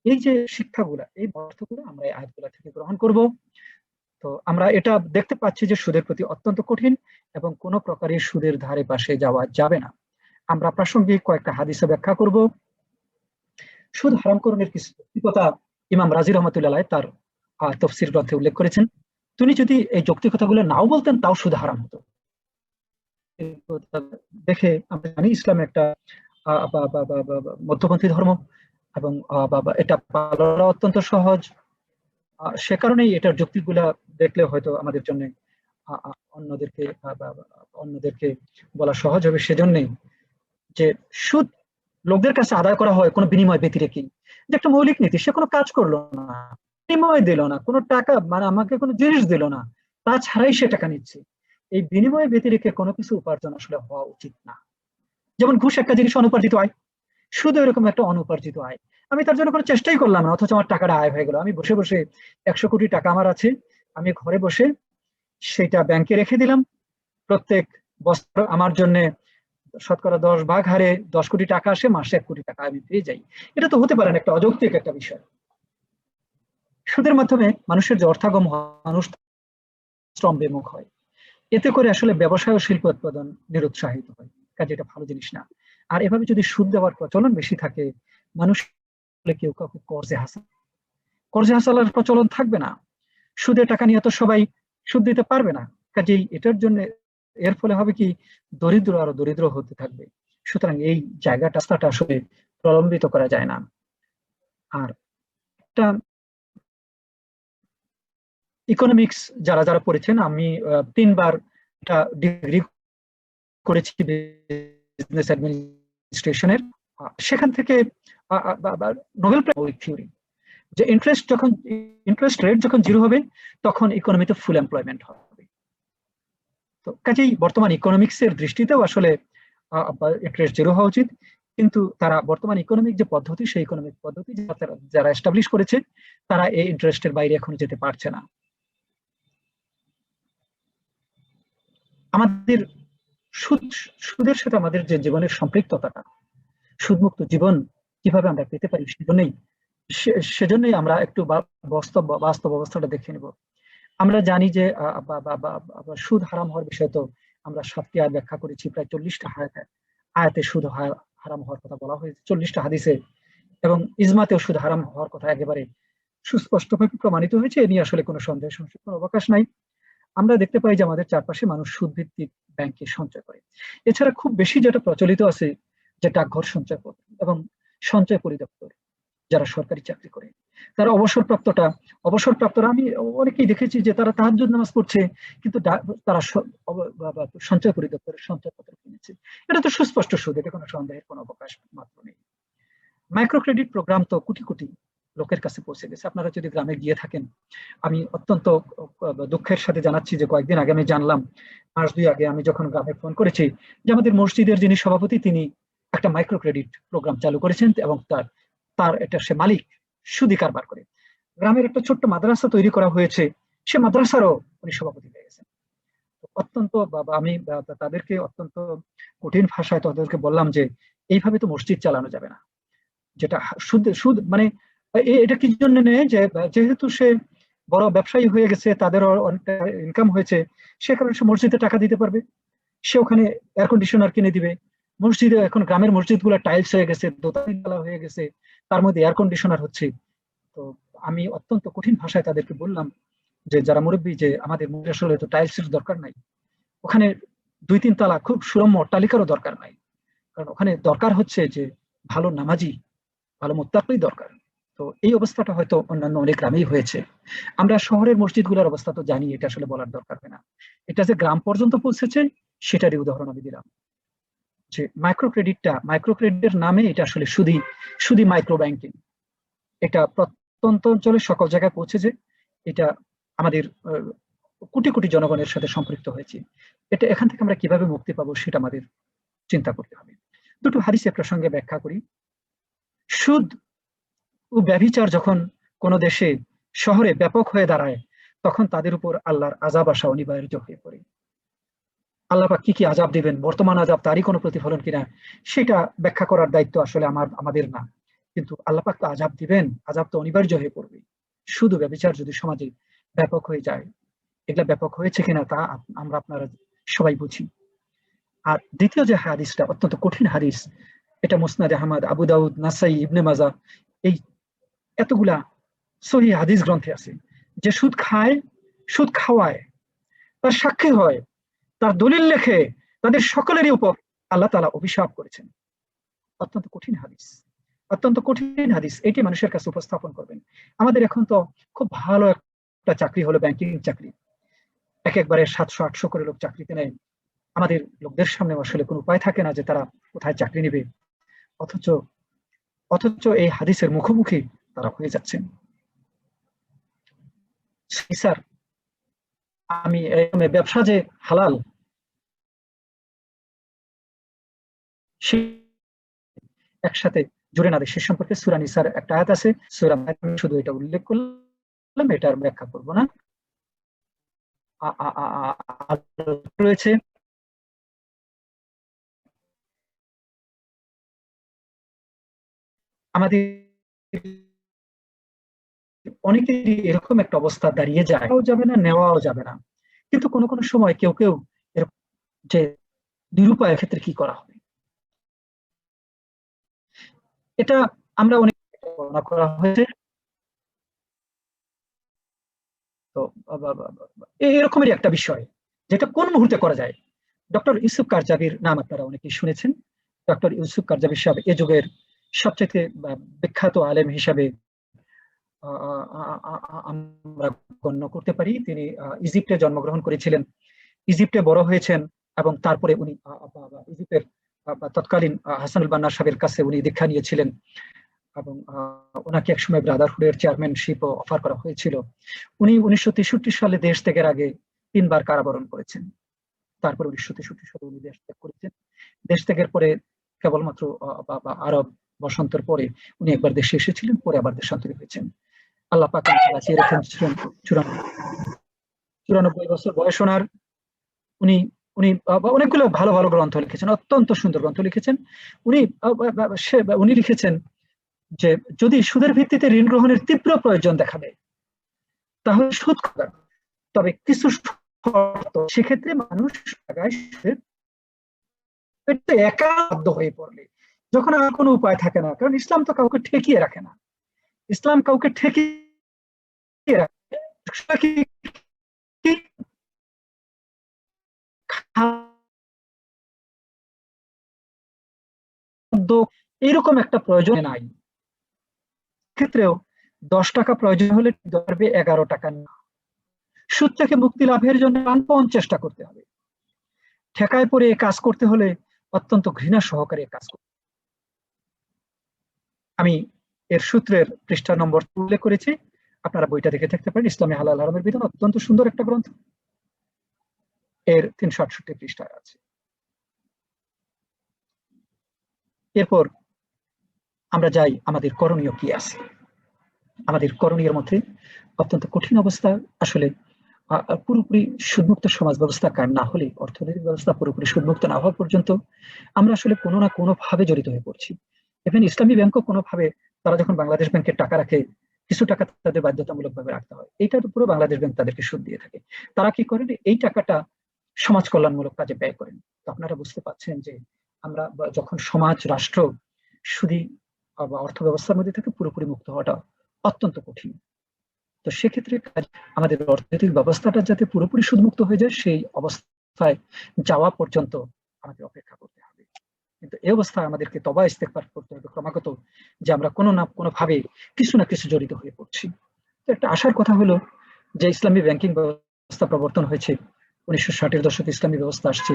Speaker 2: এই যে শিক্ষাগুলা, এই অর্থগুলো আমরা এই আয়াতগুলা থেকে গ্রহণ করব। তো আমরা এটা দেখতে পাচ্ছি যে সুদের প্রতি অত্যন্ত কঠিন এবং কোনো প্রকারে সুদের ধারে পাশে যাওয়া যাবে না। আমরা প্রাসঙ্গিক কয়েকটা হাদিসে ব্যাখ্যা করব। সুদ হারামকরণের কিছু যৌক্তিকতা ইমাম রাজি রহমতুল্লাহ তার তাফসীর গ্রন্থে উল্লেখ করেছেন। তিনি যদি এই যৌক্তিকতাগুলো নাও বলতেন তাও সুদ হারাম হতো। দেখে আমরা জানি ইসলাম একটা মধ্যপন্থী ধর্ম এবং এটা পালন অত্যন্ত সহজ। সে কারণেই এটার যুক্তিগুলা দেখলে হয়তো আমাদের জন্য অন্যদেরকে বলা সহজ হবে। সেজন্যই যে সুদ লোকদের কাছে আদায় করা হয় কোনো বিনিময় ব্যতিরেকেই, যে একটা মৌলিক নীতি। সে কোনো কাজ করলো না, বিনিময় দিল না, কোনো টাকা মানে আমাকে কোনো জিনিস দিল না, তাছাড়াই সে টাকা নিচ্ছে। এই বিনিময় ব্যতিরেকে কোনো কিছু উপার্জন আসলে হওয়া উচিত না। যেমন ঘুষ একটা জিনিস অনুপার্জিত আয়, শুধু এরকম একটা অনুপার্জিত আয়। আমি তার জন্য কোনো চেষ্টাই করলাম না, অথচ আমার টাকাটা আয় হয়ে গেল। আমি বসে বসে 100 কোটি টাকা আমার আছে, আমি ঘরে বসে সেটা ব্যাংকে রেখে দিলাম। প্রত্যেক বছর আমার জন্য শতকরা 10 ভাগ হারে 10 কোটি টাকা আসে, মাসে 1 কোটি টাকা আমি পেয়ে যাই। এটা তো হতে পারে না, একটা অযৌক্তিক একটা বিষয়। সুদের মাধ্যমে মানুষের যে অর্থাগম হয়, মানুষ শ্রম বিমুখ হয়, এতে করে আসলে ব্যবসায় ও শিল্প উৎপাদন নিরুৎসাহিত হয়, কাজে এটা ভালো জিনিস না। আর এভাবে যদি সুদ দেওয়ার প্রচলন বেশি থাকে, মানুষ কেউ কাউকে কর্জে হাসালার প্রচলন থাকবে না। সুদে টাকা নিয়ে তো সবাই সুদ দিতে পারবে না, কাজেই এটার জন্য এর ফলে হবে কি, দরিদ্র আরো দরিদ্র হতে থাকবে। সুতরাং এই রাস্তাটা আসলে প্রলম্বিত করা যায় না। আর একটা ইকোনমিক্স যারা যারা পড়েছেন, আমি 3বার একটা ডিগ্রি করেছি বিজনেস অ্যাডমিনিস্ট্রেশনের, সেখান থেকে নোবেল প্রাইজ থিওরি, যে ইন্টারেস্ট রেট যখন 0 হবে তখন ইকোনমিতে ফুল এমপ্লয়মেন্ট হবে। তো কাজেই বর্তমান ইকোনমিক্সের দৃষ্টিতেও আসলে ইন্টারেস্ট 0 হওয়া উচিত, কিন্তু তারা বর্তমান ইকোনমিক যে পদ্ধতি, সেই ইকোনমিক পদ্ধতি যারা এস্টাবলিশ করেছে, তারা এই ইন্টারেস্টের বাইরে এখনো যেতে পারছে না। আমাদের সুদের সাথে আমাদের যে জীবনের সম্পৃক্ততাটা, সুদমুক্ত জীবন কিভাবে আমরা পেতে পারি, সেজন্যই আমরা একটু বাস্তব অবস্থাটা দেখে নিব। আমরা জানি যে সুদ হারাম হওয়ার বিষয় তো আমরা 7টি আয়াত ব্যাখ্যা করেছি, প্রায় 40টা আয়াতে সুদ হারাম হওয়ার কথা বলা হয়েছে, 40টা হাদিসে, এবং ইজমাতেও সুদ হারাম হওয়ার কথা একেবারে সুস্পষ্টভাবে প্রমাণিত হয়েছে। এ নিয়ে আসলে কোনো সন্দেহ সংশয়ের কোনো অবকাশ নাই। আমরা দেখতে পাই যে আমাদের চারপাশে মানুষ সুদ ভিত্তিক ব্যাংকে সঞ্চয় করে। এছাড়া খুব বেশি যেটা প্রচলিত আছে, যে ডাকঘর সঞ্চয় পত্র এবং সঞ্চয় পরিদপ্তর, যারা সরকারি চাকরি করে, তারা অবসরপ্রাপ্তরা আমি অনেকেই দেখেছি যে তারা তাহাজ্জুদ নামাজ পড়ছে, কিন্তু তারা সঞ্চয় পরিদপ্তরের সঞ্চয়পত্র কিনেছে। এটা তো সুস্পষ্ট সুদ, এটা কোনো সন্দেহের কোনো অবকাশ মাত্র নেই। মাইক্রো ক্রেডিট প্রোগ্রাম তো কোটি কোটি লোকের কাছে পৌঁছে গেছে। আপনারা যদি গ্রামে গিয়ে থাকেন, আমি অত্যন্ত দুঃখের সাথে জানাচ্ছি যে কয়েকদিন আগে আমি জানলাম, মাস 2 আগে আমি যখন গ্রামে ফোন করেছি, যে আমাদের মসজিদের যিনি সভাপতি, তিনি একটা মাইক্রো ক্রেডিট প্রোগ্রাম চালু করেছেন, এবং তার এটা সে মালিক, সুদি কারবার করে। গ্রামের একটা ছোট্ট মাদ্রাসা তৈরি করা হয়েছে, সে মাদ্রাসারও উনি সভাপতি হয়ে গেছেন। অত্যন্ত আমি তাদেরকে অত্যন্ত কঠিন ভাষায় তাদেরকে বললাম যে এইভাবে তো মসজিদ চালানো যাবে না, যেটা সুদ মানে এটা কি জন্য নেই, যে যেহেতু সে বড় ব্যবসায়ী হয়ে গেছে, তাদেরও অনেকটা ইনকাম হয়েছে, সে কারণে সে মসজিদে টাকা দিতে পারবে, সে ওখানে এয়ার কন্ডিশনার কিনে দিবে। মসজিদে এখন গ্রামের মসজিদ গুলো টাইলস হয়ে গেছে, দোতলা হয়ে গেছে, তার মধ্যে এয়ার কন্ডিশনার হচ্ছে। তো আমি অত্যন্ত কঠিন ভাষায় তাদেরকে বললাম যে যারা মুরব্বী, যে আমাদের মসজিদে আসলে তো টাইলসের দরকার নাই, ওখানে 2-3 তলা খুব সুরম্য অট্টালিকারও দরকার নাই, কারণ ওখানে দরকার হচ্ছে যে ভালো নামাজি, ভালো মুত্তাকি দরকার। তো এই অবস্থাটা হয়তো অন্যান্য অনেক গ্রামেই হয়েছে। আমরা শহরের মসজিদগুলোর অবস্থা তো জানি, এটা আসলে বলার দরকার হয় না। এটা যে গ্রাম পর্যন্ত পৌঁছেছে, সেটারই উদাহরণ আমি দিলাম। যে মাইক্রো ক্রেডিটের নামে এটা আসলে শুধু মাইক্রো ব্যাংকিং, এটা প্রত্যন্ত অঞ্চলে সকল জায়গায় পৌঁছেছে। এটা আমাদের কোটি কোটি জনগণের সাথে সম্পৃক্ত হয়েছে। এটা এখান থেকে আমরা কিভাবে মুক্তি পাবো, সেটা আমাদের চিন্তা করতে হবে। দুটো হাদিসের প্রসঙ্গে ব্যাখ্যা করি। সুদ ও ব্যভিচার যখন কোন দেশে শহরে ব্যাপক হয়ে দাঁড়ায়, তখন তাদের উপর আল্লাহর আযাব আসা অনিবার্য হয়ে পড়ে। আল্লাহ পাক কি কি আযাব দিবেন, বর্তমান আযাব তারই কোনো প্রতিফলন কিনা, সেটা ব্যাখ্যা করার দায়িত্ব আসলে আমাদের না। কিন্তু আল্লাহ পাক তো আযাব দিবেন, আযাব তো অনিবার্য হয়ে পড়বে। শুধু ব্যভিচার যদি সমাজে ব্যাপক হয়ে যায়, এগুলা ব্যাপক হয়েছে কিনা তা আমরা আপনারা সবাই বুঝি। আর দ্বিতীয় যে হাদিসটা অত্যন্ত কঠিন হাদিস, এটা মুসনাদে আহমদ, আবু দাউদ, নাসাই, ইবনে মাজাহ, এই এতগুলা সহিহ হাদিস গ্রন্থে আছে, যে সুদ খায়, সুদ খাওয়ায়, তার সাক্ষী হয়, তার দলিল লেখে, তাদের সকলেরই উপর আল্লাহ তাআলা অভিশাপ করেছেন। অত্যন্ত কঠিন হাদিস, এটি মানুষের কাছে উপস্থাপন করবেন। আমাদের এখন তো খুব ভালো একটা চাকরি হলো ব্যাংকিং চাকরি, একবারে 700-800 করে লোক চাকরিতে নেয়। আমাদের লোকদের সামনে আসলে কোনো উপায় থাকে না যে তারা কোথায় চাকরি নেবে, অথচ এই হাদিসের মুখোমুখি তারা হয়ে যাচ্ছেন। স্যার, আমি ব্যবসা যে হালাল, একসাথে জুড়ে না দেয়, সে সম্পর্কে সূরা নিসার একটা আয়াত আছে, সূরা আমি শুধু এটা উল্লেখ করলাম, এটার ব্যাখ্যা করব না। রয়েছে আমাদের অনেকেরই এরকম একটা অবস্থা দাঁড়িয়ে যায়, যাবে না, নেওয়াও যাবে না। কিন্তু কোনো কোনো সময় কেউ কেউ এরকম যে নিরুপায়ের ক্ষেত্রে কি করা হবে, এটা আমরা অনেক বর্ণনা করা হয়েছে। তো এরকমেরই একটা বিষয় যেটা কোন মুহূর্তে করা যায়। ডক্টর ইউসুফ কারজাবির নাম আপনারা অনেকেই শুনেছেন। ডক্টর ইউসুফ কারজাবি সাহেব এ যুগের সবচেয়ে বিখ্যাত আলেম হিসাবে আমরা গণ্য করতে পারি। তিনি ইজিপ্টে জন্মগ্রহণ করেছিলেন, ইজিপ্টে বড় হয়েছেন, এবং তারপরে উনি ইজিপ্টের তৎকালীন হাসানুল বান্না সাহেবের কাছে উনি দীক্ষা নিয়েছিলেন, এবং ওনাকে একসময় ব্রাদারহুডের চেয়ারম্যানশিপ অফার করা হয়েছিল। উনি 1963 সালে দেশ ত্যাগের আগে 3 বার কারাবরণ করেছেন। তারপর 1963 সালে উনি দেশ ত্যাগ করেছেন। দেশ ত্যাগের পরে কেবলমাত্র আরব বসন্তের পরে উনি একবার দেশে এসেছিলেন, পরে আবার দেশান্তরী হয়েছেন। আল্লাহ পাক বাঁচিয়ে রেখেছিলেন 94 বছর বয়স ওনার। উনি উনি অনেকগুলো ভালো ভালো গ্রন্থ লিখেছেন, অত্যন্ত সুন্দর গ্রন্থ লিখেছেন। উনি উনি লিখেছেন যে যদি সুদের ভিত্তিতে ঋণ গ্রহণের তীব্র প্রয়োজন দেখা দেয় তাহলে সুদ খাবেন, তবে কিছু শর্ত, সেক্ষেত্রে মানুষ একা বাধ্য হয়ে পড়লে, যখন আর কোনো উপায় থাকে না, কারণ ইসলাম তো কাউকে ঠেকিয়ে রাখে না, ইসলাম কাউকে ঠেকিয়ে রাখে। এরকম একটা প্রয়োজন নাই, ক্ষেত্রেও 10 টাকা প্রয়োজন হলে ধরবে 11 টাকা না। সুদ থেকে মুক্তি লাভের জন্য প্রাণপণ চেষ্টা করতে হবে। ঠেকায় পড়ে কাজ করতে হলে অত্যন্ত ঘৃণা সহকারে কাজ করতে। আমি এর সূত্রের পৃষ্ঠা নম্বর উল্লেখ করেছি, আপনারা বইটা দেখে থাকতে পারেন। ইসলামী হালাল হারামের বিধান, অত্যন্ত সুন্দর একটা গ্রন্থ, এর 368 পৃষ্ঠায় আছে। এরপর আমরা যাই আমাদের করণীয় কি আছে। আমাদের করণীয়ের মধ্যে অত্যন্ত কঠিন অবস্থা, আসলে পুরোপুরি সুদমুক্ত সমাজ ব্যবস্থা কায়েম না হলে, অর্থনৈতিক ব্যবস্থা পুরোপুরি সুদমুক্ত না হওয়া পর্যন্ত আমরা আসলে কোনো না কোনো ভাবে জড়িত হয়ে পড়ছি। ইভেন ইসলামী ব্যাংকও কোনোভাবে, তারা যখন বাংলাদেশ ব্যাংকের টাকা রাখে, কিছু টাকা তাদের বাধ্যতামূলক ভাবে রাখতে হয়, এইটার উপরে বাংলাদেশ ব্যাংক তাদেরকে সুদ দিয়ে থাকে। তারা কি করেন, এই টাকাটা সমাজ কল্যাণমূলক কাজে ব্যয় করেন। তো আপনারা বুঝতে পারছেন যে আমরা যখন সমাজ, রাষ্ট্র সুদী বা অর্থ ব্যবস্থার মধ্যে থেকে পুরোপুরি মুক্ত হওয়াটা অত্যন্ত কঠিন। তো সেক্ষেত্রে আমাদের অর্থনৈতিক ব্যবস্থাটা যাতে পুরোপুরি সুদমুক্ত হয়ে যায়, সেই অবস্থায় যাওয়া পর্যন্ত আমাদের অপেক্ষা করতে হবে। কিন্তু এই অবস্থায় আমাদেরকে তওবা ইস্তেগফার করতে হবে ক্রমাগত, যে আমরা কোনো না কোনো ভাবে কিছু না কিছু জড়িত হয়ে পড়ছি। তো একটা আশার কথা হলো যে ইসলামী ব্যাংকিং ব্যবস্থা প্রবর্তন হয়েছে 1960-এর দশকে, ইসলামী ব্যবস্থা আসছে।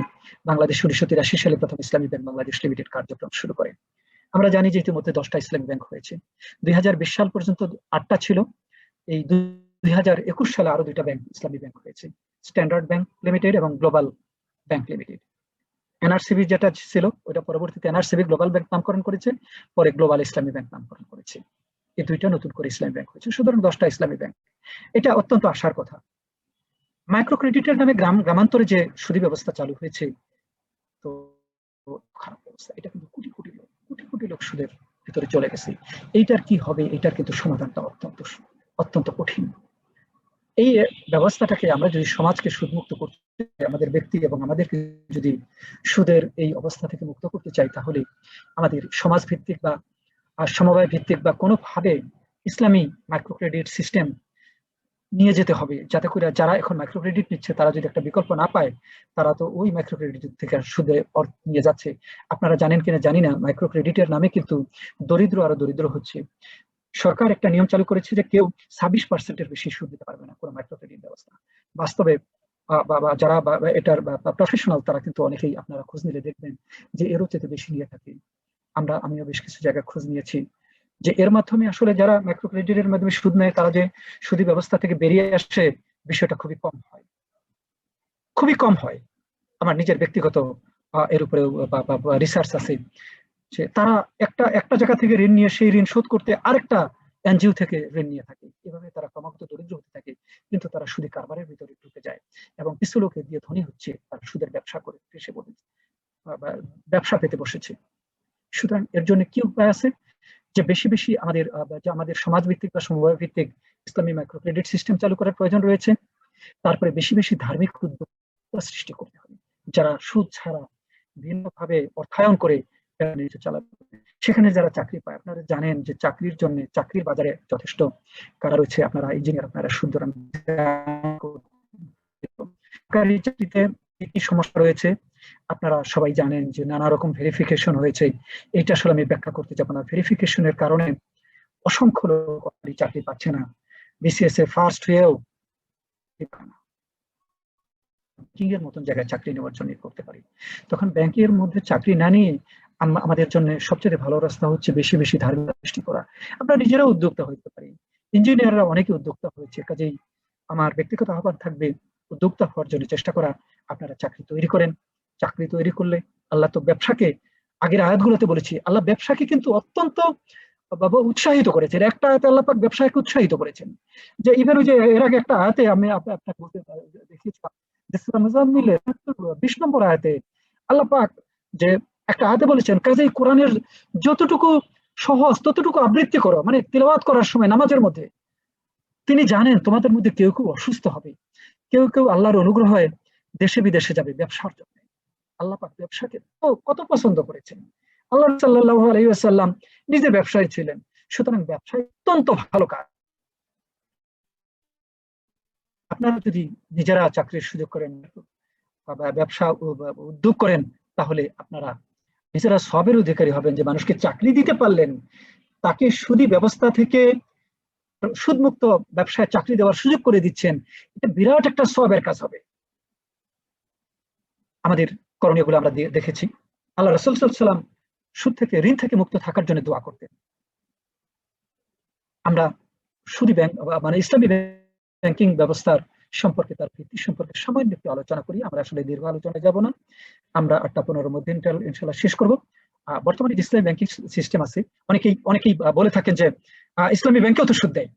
Speaker 2: বাংলাদেশ 1983 সালে প্রথম ইসলামী ব্যাংক বাংলাদেশ লিমিটেড কার্যক্রম শুরু করে। আমরা জানি যে ইতিমধ্যে 10টা ইসলামী ব্যাংক হয়েছে। 2020 সাল পর্যন্ত 8টা ছিল। এই 2021 সালে আরো 2টা ব্যাংক, ইসলামী ব্যাংক হয়েছে, স্ট্যান্ডার্ড ব্যাংক লিমিটেড এবং গ্লোবাল ব্যাংক লিমিটেড। এনআরসিবি যেটা ছিল ওটা পরবর্তীতে এনআরসিবি গ্লোবাল ব্যাংক নামকরণ করেছে, পরে গ্লোবাল ইসলামী ব্যাংক নামকরণ করেছে। এই 2টা নতুন করে ইসলামী ব্যাংক হয়েছে, সুতরাং 10টা ইসলামী ব্যাংক। এটা অত্যন্ত আশার কথা। মাইক্রো ক্রেডিটের নামে গ্রামান্তরে যে সুদী ব্যবস্থা চালু হয়েছে, তো খারাপ ব্যবস্থা, এটা কিন্তু কোটি কোটি লোক সুদের ভিতরে চলে গেছে। এইটার কি হবে, এটার কিন্তু সমাধানটা অত্যন্ত কঠিন। এই ব্যবস্থাটাকে আমরা যদি সমাজকে সুদমুক্ত করতে, আমাদের ব্যক্তি এবং আমাদেরকে যদি সুদের এই অবস্থা থেকে মুক্ত করতে চাই, তাহলে আমাদের সমাজ ভিত্তিক বা সমবায় ভিত্তিক বা কোনোভাবে ইসলামী মাইক্রো ক্রেডিট সিস্টেম নিয়ে যেতে হবে, যাতে করে যারা এখন মাইক্রো ক্রেডিট নিচ্ছে তারা যদি একটা বিকল্প না পায়, তারা তো ওই মাইক্রো ক্রেডিট থেকে সুদে অর্থ নিয়ে যাচ্ছে। আপনারা জানেন কিনা জানি না, মাইক্রো ক্রেডিটের নামে কিন্তু দরিদ্র আরো দরিদ্র হচ্ছে। সরকার একটা নিয়ম চালু করেছে যে কেউ 26%-এর বেশি সুদ দিতে পারবে না কোনো মাইক্রো ক্রেডিট ব্যবস্থা। বাস্তবে যারা এটার প্রফেশনাল, তারা কিন্তু অনেকেই, আপনারা খোঁজ নিলে দেখবেন যে এরও চেয়ে বেশি নিয়ে থাকে। আমিও বেশ কিছু জায়গায় খোঁজ নিয়েছি যে এর মাধ্যমে আসলে যারা মাইক্রো ক্রেডিটের মাধ্যমে সুদ নেয়, তারা যে সুদী ব্যবস্থা থেকে বেরিয়ে আসে, বিষয়টা খুবই কম হয়। আমার নিজের ব্যক্তিগত এর উপরে রিসার্চ আছে যে তারা একটা জায়গা থেকে ঋণ নিয়ে সেই ঋণ শোধ করতে আরেকটা এনজিও থেকে ঋণ নিয়ে থাকে। এভাবে তারা ক্রমাগত দরিদ্র হতে থাকে, কিন্তু তারা সুদী কারবারের ভিতরে ঢুকে যায় এবং কিছু লোকে দিয়ে ধনী হচ্ছে, তারা সুদের ব্যবসা করে এসে ব্যবসা পেতে বসেছে। সুতরাং এর জন্য কি উপায় আছে, যে বেশি বেশি আমাদের সমাজ ভিত্তিক বা সমবায় ভিত্তিক ইসলামী মাইক্রো ক্রেডিট সিস্টেম চালু করার প্রয়োজন রয়েছে। তারপরে বেশি বেশি ধার্মিক উদ্যোক্তা সৃষ্টি করতে হবে, যারা সুদ ছাড়া ভিন্নভাবে অর্থায়ন করে চালাবে। সেখানে যারা চাকরি পায়, আপনারা জানেন যে চাকরির জন্য চাকরির বাজারে যথেষ্ট কারা রয়েছে, আপনারা ইঞ্জিনিয়ার, আপনারা সুতরাং সরকারি চাকরিতে কি সমস্যা রয়েছে আপনারা সবাই জানেন, যে নানা রকম ভেরিফিকেশন হয়েছে। এটা আসলে আমি ব্যাখ্যা করতে যাবো না। ভেরিফিকেশনের কারণে অসংখ্য লোক চাকরি পাচ্ছে না, বিসিএস এ ফার্স্ট হয়েও ব্যাংকিং এর মতন জায়গায় চাকরি নেওয়ার জন্য করতে পারি। তখন ব্যাংকের মধ্যে চাকরি না নিয়ে আমাদের জন্য সবচেয়ে ভালো রাস্তা হচ্ছে বেশি বেশি ধার্মিক সৃষ্টি করা। আমরা নিজেরাও উদ্যোক্তা হইতে পারি, ইঞ্জিনিয়াররা অনেকে উদ্যোক্তা হয়েছে। কাজেই আমার ব্যক্তিগত আহ্বান থাকবে উদ্যোক্তা হওয়ার জন্য চেষ্টা করা। আপনারা চাকরি তৈরি করেন, চাকরি তৈরি করলে আল্লাহ তো ব্যবসাকে, আগের আয়াতগুলোতে বলেছি, আল্লাহ ব্যবসাকে কিন্তু অত্যন্ত উৎসাহিত করেছেন। একটা আয়াতে আল্লাহ পাক ব্যবসাকে উৎসাহিত করেছেন, যে ইভেন ওই যে এর আগে একটা আয়াতে আমি আপনাকে বলতে দেখিয়েছিলাম, 20 নম্বর আয়াতে আল্লাহ পাক যে একটা আয়াতে বলেছেন, কাজেই কোরআনের যতটুকু সহজ ততটুকু আবৃত্তি করো, মানে তিলাওয়াত করার সময় নামাজের মধ্যে। তিনি জানেন তোমাদের মধ্যে কেউ কেউ অসুস্থ হবে, কেউ কেউ আল্লাহর অনুগ্রহে দেশে বিদেশে যাবে ব্যবসার জন্য। আল্লাহ পাক ব্যবসাকে কত পছন্দ করেছেন। আল্লাহ সাল্লাল্লাহু আলাইহি ওয়াসাল্লাম নিজে ব্যবসায়ী ছিলেন, সুতরাং ব্যবসায় অত্যন্ত ভালো কাজ। আপনারা যদি নিজেরা চাকরির সুযোগ করেন বা ব্যবসা উদ্যোগ করেন, তাহলে আপনারা নিজেরা সবের অধিকারী হবেন, যে মানুষকে চাকরি দিতে পারলেন, তাকে সুদী ব্যবস্থা থেকে সুদমুক্ত ব্যবসায় চাকরি দেওয়ার সুযোগ করে দিচ্ছেন। এটা বিরাট একটা সবের কাজ হবে। আমাদের করণীয়গুলো আমরা দেখেছি। আল্লাহ রাসূল সাল্লাল্লাহু আলাইহি ওয়াসাল্লাম সুদ থেকে, ঋণ থেকে মুক্ত থাকার জন্য দোয়া করতেন। আমরা সুদী ব্যাংক মানে ইসলামী ব্যাংকিং ব্যবস্থার সম্পর্কে, তার ভিত্তি সম্পর্কে সামান্য একটু আলোচনা করি। আমরা আসলে দীর্ঘ আলোচনায় যাব না, আমরা 8টা-15 মধ্যে ইনশাআল্লাহ শেষ করব। বর্তমানে ইসলামী ব্যাংকিং সিস্টেম আছে, অনেকেই বলে থাকেন যে ইসলামী ব্যাংকেও তো সুদ দেয়।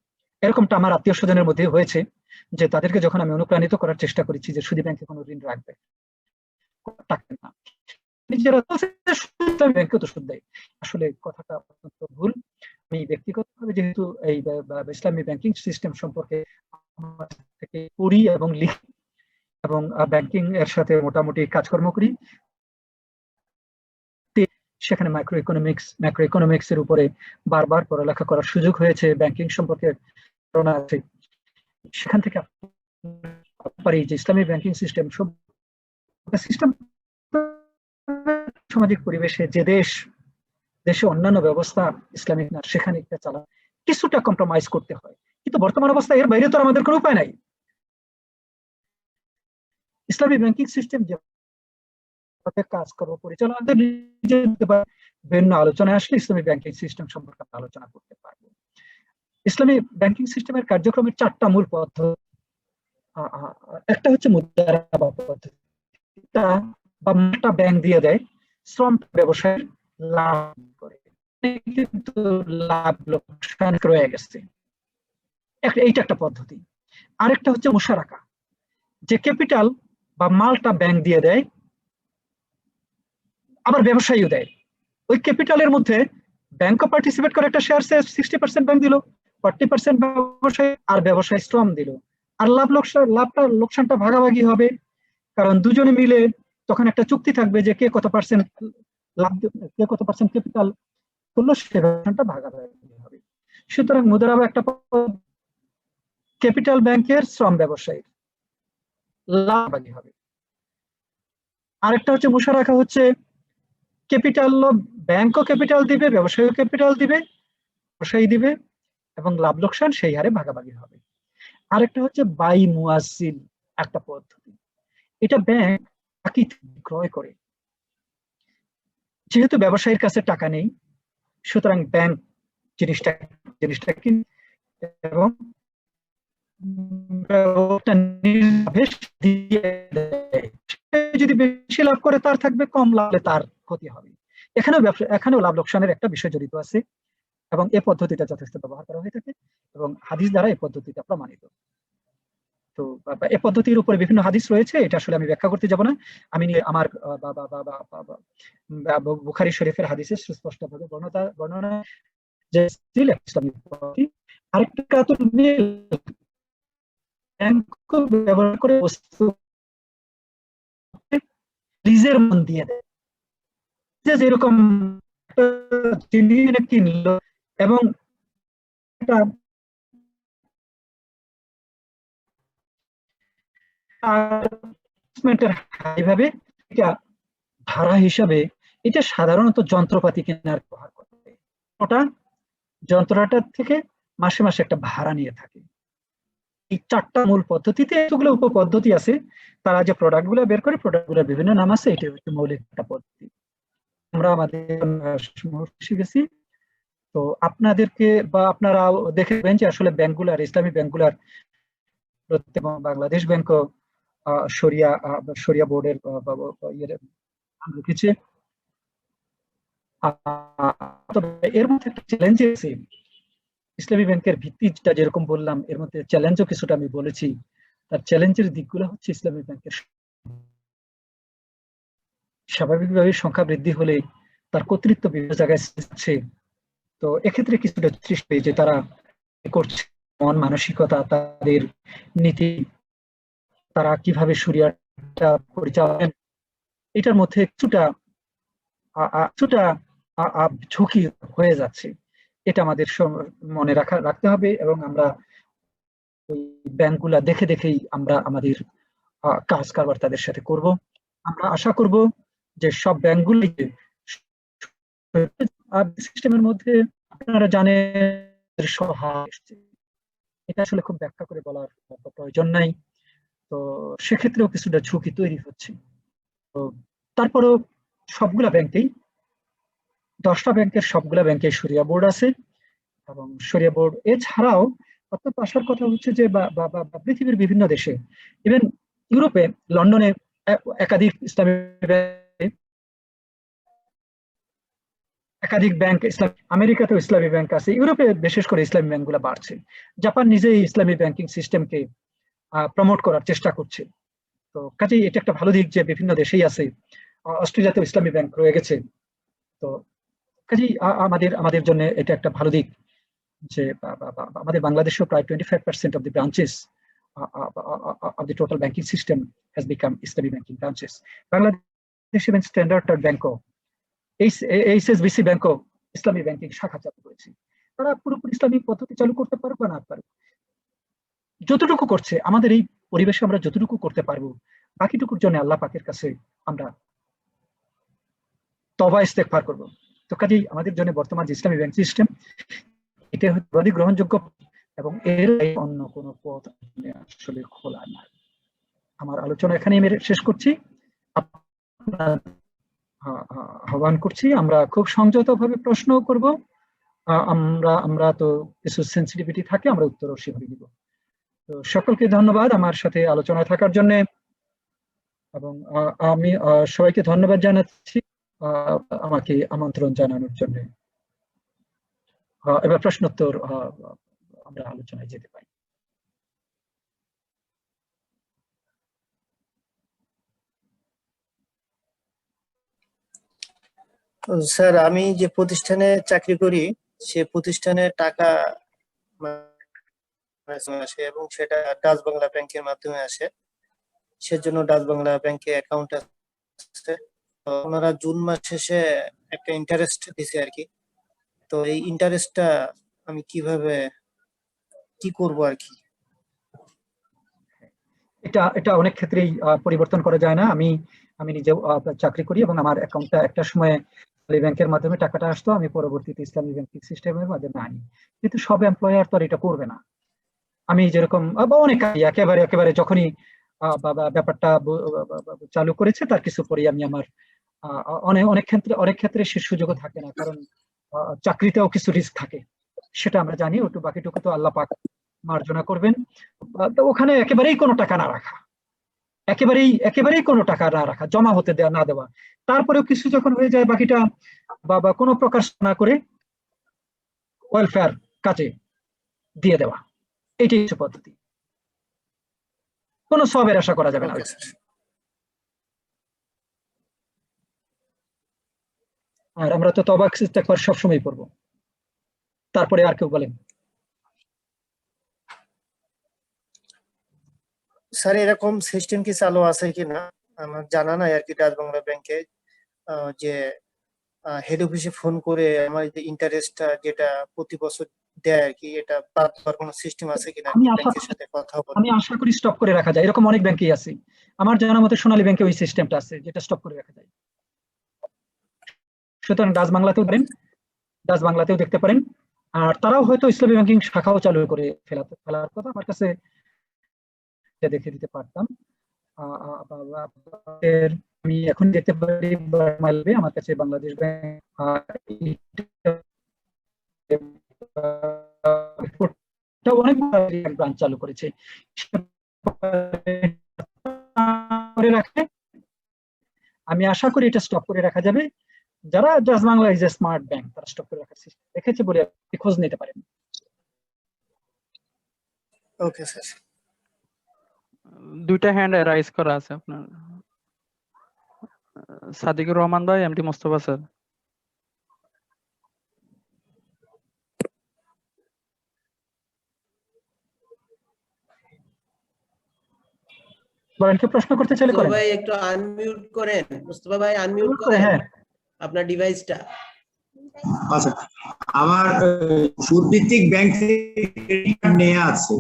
Speaker 2: এরকমটা আমার আত্মীয় স্বজনের মধ্যে হয়েছে, যে তাদেরকে যখন আমি অনুপ্রাণিত করার চেষ্টা করেছি যে সুদী ব্যাংকে কোনো ঋণ রাখবে না, নিজেরা ব্যাংকেও তো সুদ দেয়। আসলে কথাটা অত্যন্ত ভুল। আমি ব্যক্তিগতভাবে যেহেতু এই ইসলামী ব্যাংকিং সিস্টেম সম্পর্কে পড়ি এবং লিখি এবং ব্যাংকিং এর সাথে মোটামুটি কাজকর্ম করি, সেখানে মাইক্রো ইকোনমিক্স এর উপরে বারবার পড়ালেখা করার সুযোগ হয়েছে, ব্যাংকিং সম্পর্কে ধারণা আছে। সেখান থেকে পারি যে ইসলামী ব্যাংকিং সিস্টেম সামাজিক পরিবেশে যে দেশে অন্যান্য ব্যবস্থা ইসলামিক না, সেখানে একটা চালা কিছুটা কম্প্রোমাইজ করতে হয়, কিন্তু বর্তমান অবস্থা এর বাইরে তো আমাদের কোনো উপায় নাই। ইসলামী ব্যাংকিং সিস্টেম যে কাজ করবো, পরিচালনা বিভিন্ন আলোচনায় আসলে ইসলামী ব্যাংকিং সিস্টেম সম্পর্কে আলোচনা করতে পারবো। ইসলামী ব্যাংকিং সিস্টেমের কার্যক্রমের 4টা মূল পদ্ধতি। একটা হচ্ছে মুদারাবা পদ্ধতি, ব্যাংক দিয়ে দেয়, শ্রম ব্যবসায়ের লাভ করে, কিন্তু লাভ লোকসান রয়ে গেছে, এইটা একটা পদ্ধতি। আরেকটা হচ্ছে মুশারাকা, যে ক্যাপিটাল বা মালটা ব্যাংক দিয়ে দেয়, আবার ব্যবসায়ীও দেয়। ওই ক্যাপিটালের মধ্যে ব্যাংকও পার্টিসিপেট করে, একটা শেয়ার 60% ব্যাংক দিল, 40% ব্যবসায়ী, আর ব্যবসায়ী শ্রম দিল, আর লাভটা লোকসানটা ভাগাভাগি হবে। কারণ দুজনে মিলে তখন একটা চুক্তি থাকবে যে কে কত পার্সেন্ট লাভ, কে কত পার্সেন্ট ক্যাপিটাল করলো, সে ব্যবসাটা ভাগাভাগি হবে। সুতরাং মুদারাবা একটা ক্যাপিটাল ব্যাংকের, শ্রম ব্যবসায়ীর লাভ হবে। আরেকটা হচ্ছে মুশারাকা, হচ্ছে ক্যাপিটাল ব্যাংকও ক্যাপিটাল দিবে, ব্যবসায়ীও ক্যাপিটাল দিবে, ব্যবসায়ী দিবে, এবং লাভ লোকসান সেই হারে ভাগাভাগি হবে। আরেকটা হচ্ছে বাই মুয়াসিল একটা পদ্ধতি, এটা ব্যাংক ক্রয় করে, যেহেতু ব্যবসায়ীর কাছে টাকা নেই, সুতরাং ব্যাংক জিনিসটা কিনে এবং যদি বেশি লাভ করে তার থাকবে, কম লাভে তার ক্ষতি হবে। এখানেও লাভ লোকসানের একটা বিষয় জড়িত আছে, এবং এই পদ্ধতিটা যথেষ্ট ব্যবহার করা হয়ে থাকে, এবং হাদিস দ্বারা এই পদ্ধতিটা প্রমাণিত। তো এই পদ্ধতির উপরে বিভিন্ন হাদিস রয়েছে, এটা আসলে আমি ব্যাখ্যা করতে যাব না। আমি আমার বুখারী শরীফের হাদিসে সুস্পষ্টভাবে বর্ণনা যে ইসলামী পদ্ধতি। আরেকটা ব্যাংক ব্যবহার করে বস্তু লিজের মন দিয়ে দেয়, যে যেরকম একটা জিনিস কিনলো এবং এইভাবে এটা ভাড়া হিসাবে এটা সাধারণত যন্ত্রপাতি কেনার ব্যবহার করে। ওটা যন্ত্রটার থেকে মাসে মাসে একটা ভাড়া নিয়ে থাকে। এই 4টা মূল পদ্ধতিতে এতগুলো উপপদ্ধতি আছে। তারা যে প্রোডাক্ট গুলো বের করে, প্রোডাক্ট গুলো বিভিন্ন নাম আছে, এটা হচ্ছে মৌলিক একটা পদ্ধতি। আমরা আমাদের শিখেছি। তো আপনাদেরকে বা আপনারাও দেখবেন যে আসলে ব্যাংকগুলার, ইসলামী ব্যাংকগুলার প্রত্যেক বাংলাদেশ ব্যাংকও শরিয়া বোর্ডের রেখেছে। তবে এর মধ্যে একটা চ্যালেঞ্জ আছে। ইসলামী ব্যাংকের ভিত্তিটা যেরকম বললাম, এর মধ্যে চ্যালেঞ্জও কিছুটা আমি বলেছি। তার চ্যালেঞ্জের দিকগুলো হচ্ছে ইসলামী ব্যাংকের স্বাভাবিকভাবে সংখ্যা বৃদ্ধি হলে তার কর্তৃত্ব বিভিন্ন জায়গায় হচ্ছে। তো এক্ষেত্রে কিছুটা সৃষ্টি যে তারা করছে মন মানসিকতা, তাদের নীতি, তারা কিভাবে শরিয়াটা পরিচালনা, এটার মধ্যে কিছুটা ঝুঁকি হয়ে যাচ্ছে। এটা আমাদের মনে রাখতে হবে এবং আমরা ওই ব্যাংকগুলা দেখে দেখেই আমরা আমাদের কাজ কারবার তাদের সাথে করব। আমরা আশা করব যে সব ব্যাংকগুলি সিস্টেমের মধ্যে আপনারা জানেন সহায়, এটা আসলে খুব ব্যাখ্যা করে বলার প্রয়োজন নাই। তো সেক্ষেত্রেও কিছুটা ঝুঁকি তৈরি হচ্ছে। তো তারপরেও সবগুলা ব্যাংকেই 10টা ব্যাংকের সবগুলা ব্যাংকে শরিয়া বোর্ড আছে এবং শরিয়া বোর্ড এছাড়াও অত্যন্ত আসার কথা হচ্ছে যে পৃথিবীর বিভিন্ন দেশে, ইভেন ইউরোপে, লন্ডনে একাধিক ইসলামী ব্যাংক, আমেরিকাতেও ইসলামী ব্যাংক আছে, ইউরোপে বিশেষ করে ইসলামী ব্যাংকগুলো বাড়ছে। জাপান নিজেই ইসলামী ব্যাংকিং সিস্টেমকে প্রমোট করার চেষ্টা করছে। তো কাজেই এটা একটা ভালো দিক যে বিভিন্ন দেশেই আছে। অস্ট্রেলিয়াতেও ইসলামী ব্যাংক রয়ে গেছে। তো কাজেই আমাদের জন্য এটা একটা ভালো দিক যে আমাদের বাংলাদেশেও প্রায় 25% of the branches of the total banking system has become Islamic banking branches. Bangladesh even Standard Chartered Bank-ও, HSBC ব্যাংকও Islami banking শাখা চালু করেছে। তারা পুরোপুরি ইসলামী পদ্ধতি চালু করতে পারবে না পারবে, যতটুকু করছে আমাদের এই পরিবেশে আমরা যতটুকু করতে পারবো, বাকিটুকুর জন্য আল্লাহ পাকের কাছে আমরা তওবা ইস্তেগফার করব। তো কাজেই আমাদের জন্য বর্তমান যে ইসলামী ব্যাংক সিস্টেম, এটা অধিক গ্রহণযোগ্য এবং এর অন্য কোনো পথ আসলে খোলা নাই। আমার আলোচনা এখানে আমি শেষ করছি। আহ্বান করছি আমরা খুব সংযতভাবে প্রশ্ন করব। আমরা তো কিছু সেন্সিটিভিটি থাকে, আমরা উত্তর সেভাবে দিব। তো সকলকে ধন্যবাদ আমার সাথে আলোচনায় থাকার জন্য এবং আমি সবাইকে ধন্যবাদ জানাচ্ছি আমাকে আমন্ত্রণ জানানোর জন্য। এবার প্রশ্নোত্তর আমরা আলোচনায় যেতে পারি।
Speaker 5: স্যার, আমি যে প্রতিষ্ঠানে চাকরি করি সে প্রতিষ্ঠানে টাকা আসে এবং সেটা ডাচ বাংলা ব্যাংকের মাধ্যমে আসে। সেজন্য ডাচ বাংলা ব্যাংকে অ্যাকাউন্ট আছে। তো ওনারা জুন মাস শেষে একটা ইন্টারেস্ট দিছে আর কি। তো এই ইন্টারেস্টটা আমি কিভাবে কি করব আর কি?
Speaker 2: এটা অনেক ক্ষেত্রেই পরিবর্তন করা যায় না। আমি নিজেও চাকরি করি এবং আমার অ্যাকাউন্টটা একটা সময় ব্যাংকের মাধ্যমে টাকাটা আসতো, আমি পরবর্তীতে ইসলামী ব্যাংকিং সিস্টেমের মাধ্যমে আনি। কিন্তু সব এমপ্লয়ার তো আর এটা করবে না। আমি যেরকম অনেক একেবারে যখনই ব্যাপারটা চালু করেছে তার কিছু পরে আমি আমার অনেক ক্ষেত্রে সে সুযোগও থাকে না, কারণ চাকরিতেও কিছু রিস্ক থাকে, সেটা আমরা জানি। ওটু বাকিটুকু তো আল্লাহ পাক মার্জনা করবেন। তো ওখানে একেবারেই কোনো টাকা না রাখা, একেবারেই কোনো টাকা না রাখা, জমা হতে দেওয়া না দেওয়া, তারপরেও কিছু যখন হয়ে যায় বাকিটা বা কোনো প্রকাশ না করে ওয়েলফেয়ার কাজে দিয়ে দেওয়া, এটাই হচ্ছে পদ্ধতি। কোনো সবের আশা করা যাবে না। আর আমরা তো তওবা ইস্তেগফার সবসময় করবো। তারপরে আর কেউ বলেন।
Speaker 5: স্যার এরকম সিস্টেম কি চালু আছে কিনা আমার জানা নাই আর কি। ডাচ বাংলা ব্যাংকে যে হেড অফিসে ফোন করে আমার যে ইন্টারেস্টটা যেটা প্রতি বছর দেয় আর কি, এটা বাদ দেওয়ার কোনো সিস্টেম আছে কিনা
Speaker 2: আমি আশা
Speaker 5: ব্যাংকের
Speaker 2: করি
Speaker 5: সাথে কথা বলে।
Speaker 2: আমি আশা করি স্টপ করে রাখা যায়, এরকম অনেক ব্যাংকেই আছে। আমার জানা মতে সোনালী ব্যাংকে ওই সিস্টেমটা আছে যেটা স্টপ করে রাখা যায়। সুতরাং ডাচ বাংলাতেও পারেন, ডাচ বাংলাতেও দেখতে পারেন। আর তারাও হয়তো ইসলামী ব্যাংকিং শাখাও চালু করে ফেলার কথা, আমার কাছে দেখে দিতে পারতাম। আমি এখন দেখতে পারি মালবে আমার কাছে বাংলাদেশ ব্যাংক অনেক ব্রাঞ্চ চালু করেছে করে রাখে। আমি আশা করি এটা স্টপ করে রাখা যাবে। যারা Dutch Bangla is a smart bank তারা স্টপ করে রাখার সিস্টেম রেখেছে বলে আপনি খোঁজ নিতে পারেন।
Speaker 5: Okay sir.
Speaker 3: দুইটা হ্যান্ড রাইজ করা আছে আপনার, সাদিকুর রহমান ভাই, এমডি মোস্তফা স্যার।
Speaker 2: বলেন, কি প্রশ্ন করতে চাইলে
Speaker 4: মুস্তফা
Speaker 2: করেন।
Speaker 4: ভাই একটু আনমিউট করেন, মুস্তফা ভাই আনমিউট করেন
Speaker 2: হ্যাঁ,
Speaker 4: আপনার ডিভাইসটা।
Speaker 6: আচ্ছা, আমার সুদভিত্তিক ব্যাংক থেকে ক্রেডিট কার্ড নেওয়া আছে।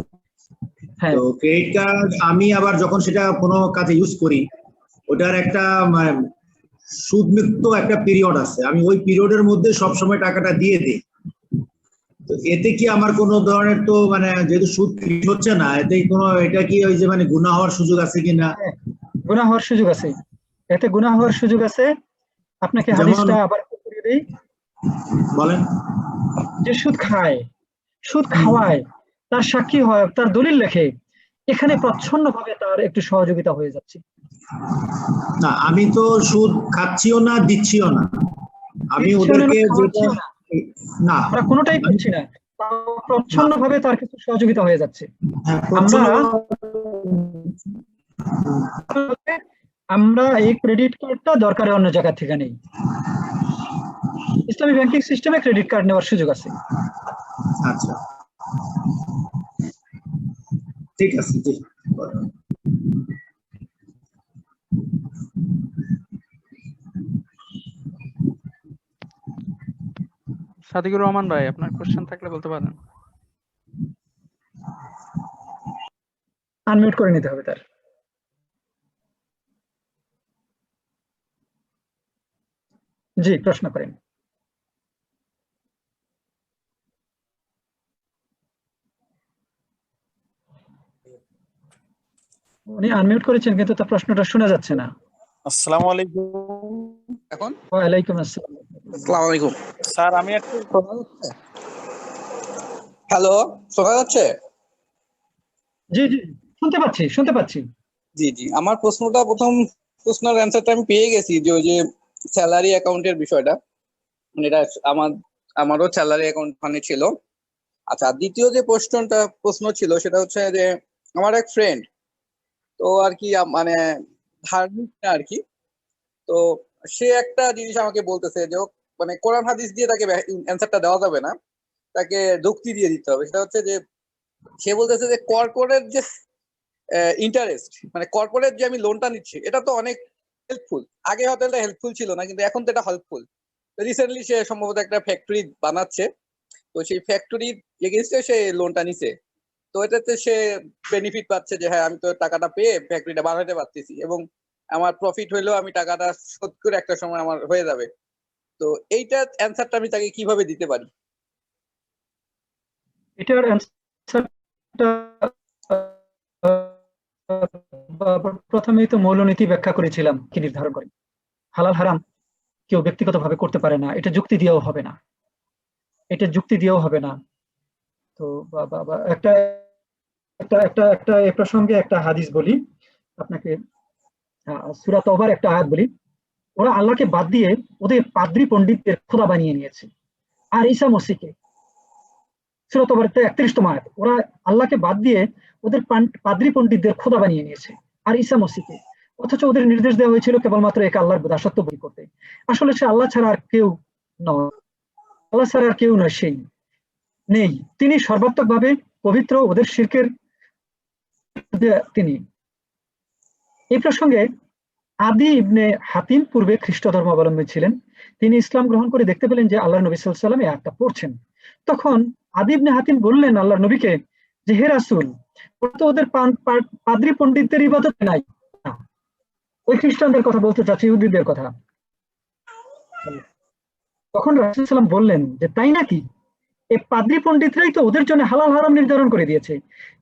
Speaker 2: হ্যাঁ,
Speaker 6: তো ক্রেডিট কার্ড আমি আবার যখন সেটা কোনো কাজে ইউজ করি, ওটার একটা সুদমুক্ত একটা পিরিয়ড আছে, আমি ওই পিরিয়ডের মধ্যে সবসময় টাকাটা দিয়ে দিই। তো এতে কি আমার কোনো ধরনের, তো যেহেতু সুদ ক্রেডিট হচ্ছে না, এতে কোনো এটা কি ওই যে গুনাহ হওয়ার সুযোগ আছে কিনা?
Speaker 2: গুনাহ হওয়ার সুযোগ আছে, এতে গুনাহ হওয়ার সুযোগ আছে। আপনাকে হাদিসটা আবার বলে দেই।
Speaker 6: বলেন।
Speaker 2: যে সুদ খায়, সুদ খাওয়ায়, তার সাক্ষী হয়, তার দলিল লেখে, এখানে প্রচ্ছন্নভাবে তার একটু সহযোগিতা হয়ে যাচ্ছে।
Speaker 6: না, আমি তো সুদ খাচ্ছিও না দিচ্ছিও না, আমি ওদেরকে যেটা না,
Speaker 2: আমরা কোনোটাই করছি না, প্রচ্ছন্নভাবে তার কিছু সহযোগিতা হয়ে যাচ্ছে। আমরা এই ক্রেডিট কার্ডটা দরকারে অন্য জায়গা থেকে নেই, ইসলামী ব্যাংকিং সিস্টেমে ক্রেডিট কার্ড নেওয়ার সুযোগ আছে।
Speaker 6: আচ্ছা, ঠিক আছে। জি,
Speaker 3: সাদিকুর রহমান ভাই, আপনার কোশ্চেন থাকলে বলতে পারেন।
Speaker 2: আনমিউট করে নিতে হবে তার। জি, প্রশ্ন করেন। উনি আনমিউট করেছেন কিন্তু তার প্রশ্নটা শোনা যাচ্ছে না।
Speaker 7: আসসালামু আলাইকুম। এখন
Speaker 2: ওয়ালাইকুম আসসালাম।
Speaker 7: আসসালামু আলাইকুম স্যার, আমি একটু হ্যালো, শোনা যাচ্ছে?
Speaker 2: জি জি, শুনতে পাচ্ছি।
Speaker 7: জি জি, আমার প্রথম প্রশ্নের অ্যান্সারটা আমি পেয়ে গেছি, যে ওই যে স্যালারি অ্যাকাউন্টের বিষয়টা, এটা আমারও স্যালারি অ্যাকাউন্ট ছিল। আচ্ছা, দ্বিতীয় যে প্রশ্ন ছিল সেটা হচ্ছে যে আমার এক ফ্রেন্ড, তো আর কি ধার্মিক না আর কি, তো সে একটা জিনিস আমাকে বলতেছে যে কোরআন হাদিস দিয়ে তাকে অ্যান্সারটা দেওয়া যাবে না, তাকে যুক্তি দিয়ে দিতে হবে। সেটা হচ্ছে যে সে বলতেছে যে কর্পোরেট যে ইন্টারেস্ট, কর্পোরেট যে আমি লোনটা নিচ্ছি, এটা তো অনেক হেল্পফুল। আগে হয়তো এটা হেল্পফুল ছিল না, কিন্তু এখন তো এটা হেল্পফুল। রিসেন্টলি সে সম্ভবত একটা ফ্যাক্টরি বানাচ্ছে, তো সেই ফ্যাক্টরির এগেইনস্টে সে লোনটা নিছে। তো এটাতে সে বেনিফিট পাচ্ছে যে হ্যাঁ, আমি তো টাকাটা পেয়ে ফ্যাক্টরিটা বানাতে পারতেছি, এবং আমার প্রফিট হইলেও আমি টাকাটা শোধ করে একটা সময় আমার হয়ে যাবে। তো এইটার অ্যান্সারটা আমি তাকে কিভাবে দিতে পারি?
Speaker 2: এটার অ্যান্সারটা প্রথমেই তো মৌলনীতি ব্যাখ্যা করেছিলাম কি নির্ধারণ করে। হালাল হারাম কেউ ব্যক্তিগতভাবে করতে পারে না, এটা যুক্তি দিয়েও হবে না। তো একটা এ প্রসঙ্গে একটা হাদিস বলি আপনাকে, সূরা তওবার একটা আয়াত বলি। ওরা আল্লাহকে বাদ দিয়ে ওদের পাদ্রী পণ্ডিতদের খোদা বানিয়ে নিয়েছে, আর ঈসা মসিহকে, সূরা তওবার 31তম আয়াত, ওরা আল্লাহকে বাদ দিয়ে ওদের পাদ্রী পণ্ডিতদের খোদা বানিয়ে নিয়েছে আর ঈসা মসিহকে, অথচ ওদের নির্দেশ দেওয়া হয়েছিল কেবলমাত্র এক আল্লাহর দাসত্ব বই করতে। আসলে সে আল্লাহ ছাড়া আর কেউ নয়, সেই নেই, তিনি সর্বাত্মকভাবে পবিত্র, ওদের শিরকের তিনি। এই প্রসঙ্গে আদি ইবনে হাতিম পূর্বে খ্রিস্ট ধর্ম অবলম্বী ছিলেন। তিনি ইসলাম গ্রহণ করে দেখতে পেলেন যে আল্লাহ নবী সাল্লাল্লাহু আলাইহি ওয়াসাল্লাম এই আয়াতটা পড়ছেন। তখন আদি ইবনে হাতিম বললেন আল্লাহর নবীকে যে হে রাসূল, ওরা তো ওদের পাদ্রী পণ্ডিতদের ইবাদত নাই। ওই খ্রিস্টানদের কথা বলতে চাচ্ছি, ইহুদিদের কথা। তখন রাসূল সাল্লাল্লাহু বললেন যে তাই নাকি, এই পাদ্রী পণ্ডিতরাই তো ওদের জন্য হালাল হারাম নির্ধারণ করে দিয়েছে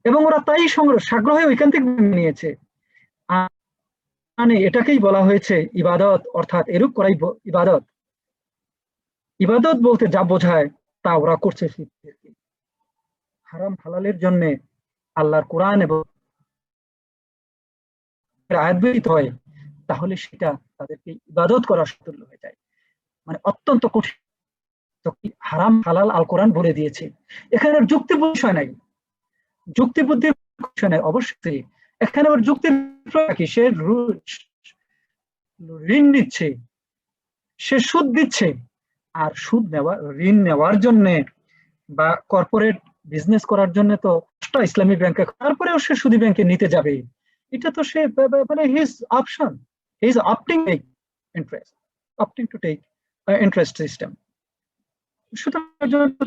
Speaker 2: এবং ওরা তাই সাগ্রহে ওইখান থেকে নিয়েছে। মানে এটাকেই বলা হয়েছে ইবাদত, অর্থাৎ এরূপ করাই ইবাদত। ইবাদত বলতে যা বোঝায় তা ওরা করছে। হারাম হালালের জন্য আল্লাহর কোরআন এবং আয়াত ব্যতীত হয়, তাহলে সেটা তাদেরকে ইবাদত করার তুল্য হয়ে যায়। মানে অত্যন্ত কঠিন। হারাম হালাল আল কোরআন বলে দিয়েছে, এখানে যুক্তি বিষয় নাই, যুক্তি বুদ্ধির বিষয় নাই। অবশ্যই এখানে ওর যুক্তির কি, সে ঋণ নিচ্ছে, সে সুদ দিচ্ছে, আর সুদ নেওয়া, ঋণ নেওয়ার জন্য বা কর্পোরেট বিজনেস করার জন্য তো ইসলামী ব্যাংকে, তারপরেও সে সুদী ব্যাংকে নিতে যাবে। এটা তো সে মানে his option, he is opting to take interest system. সুতরাং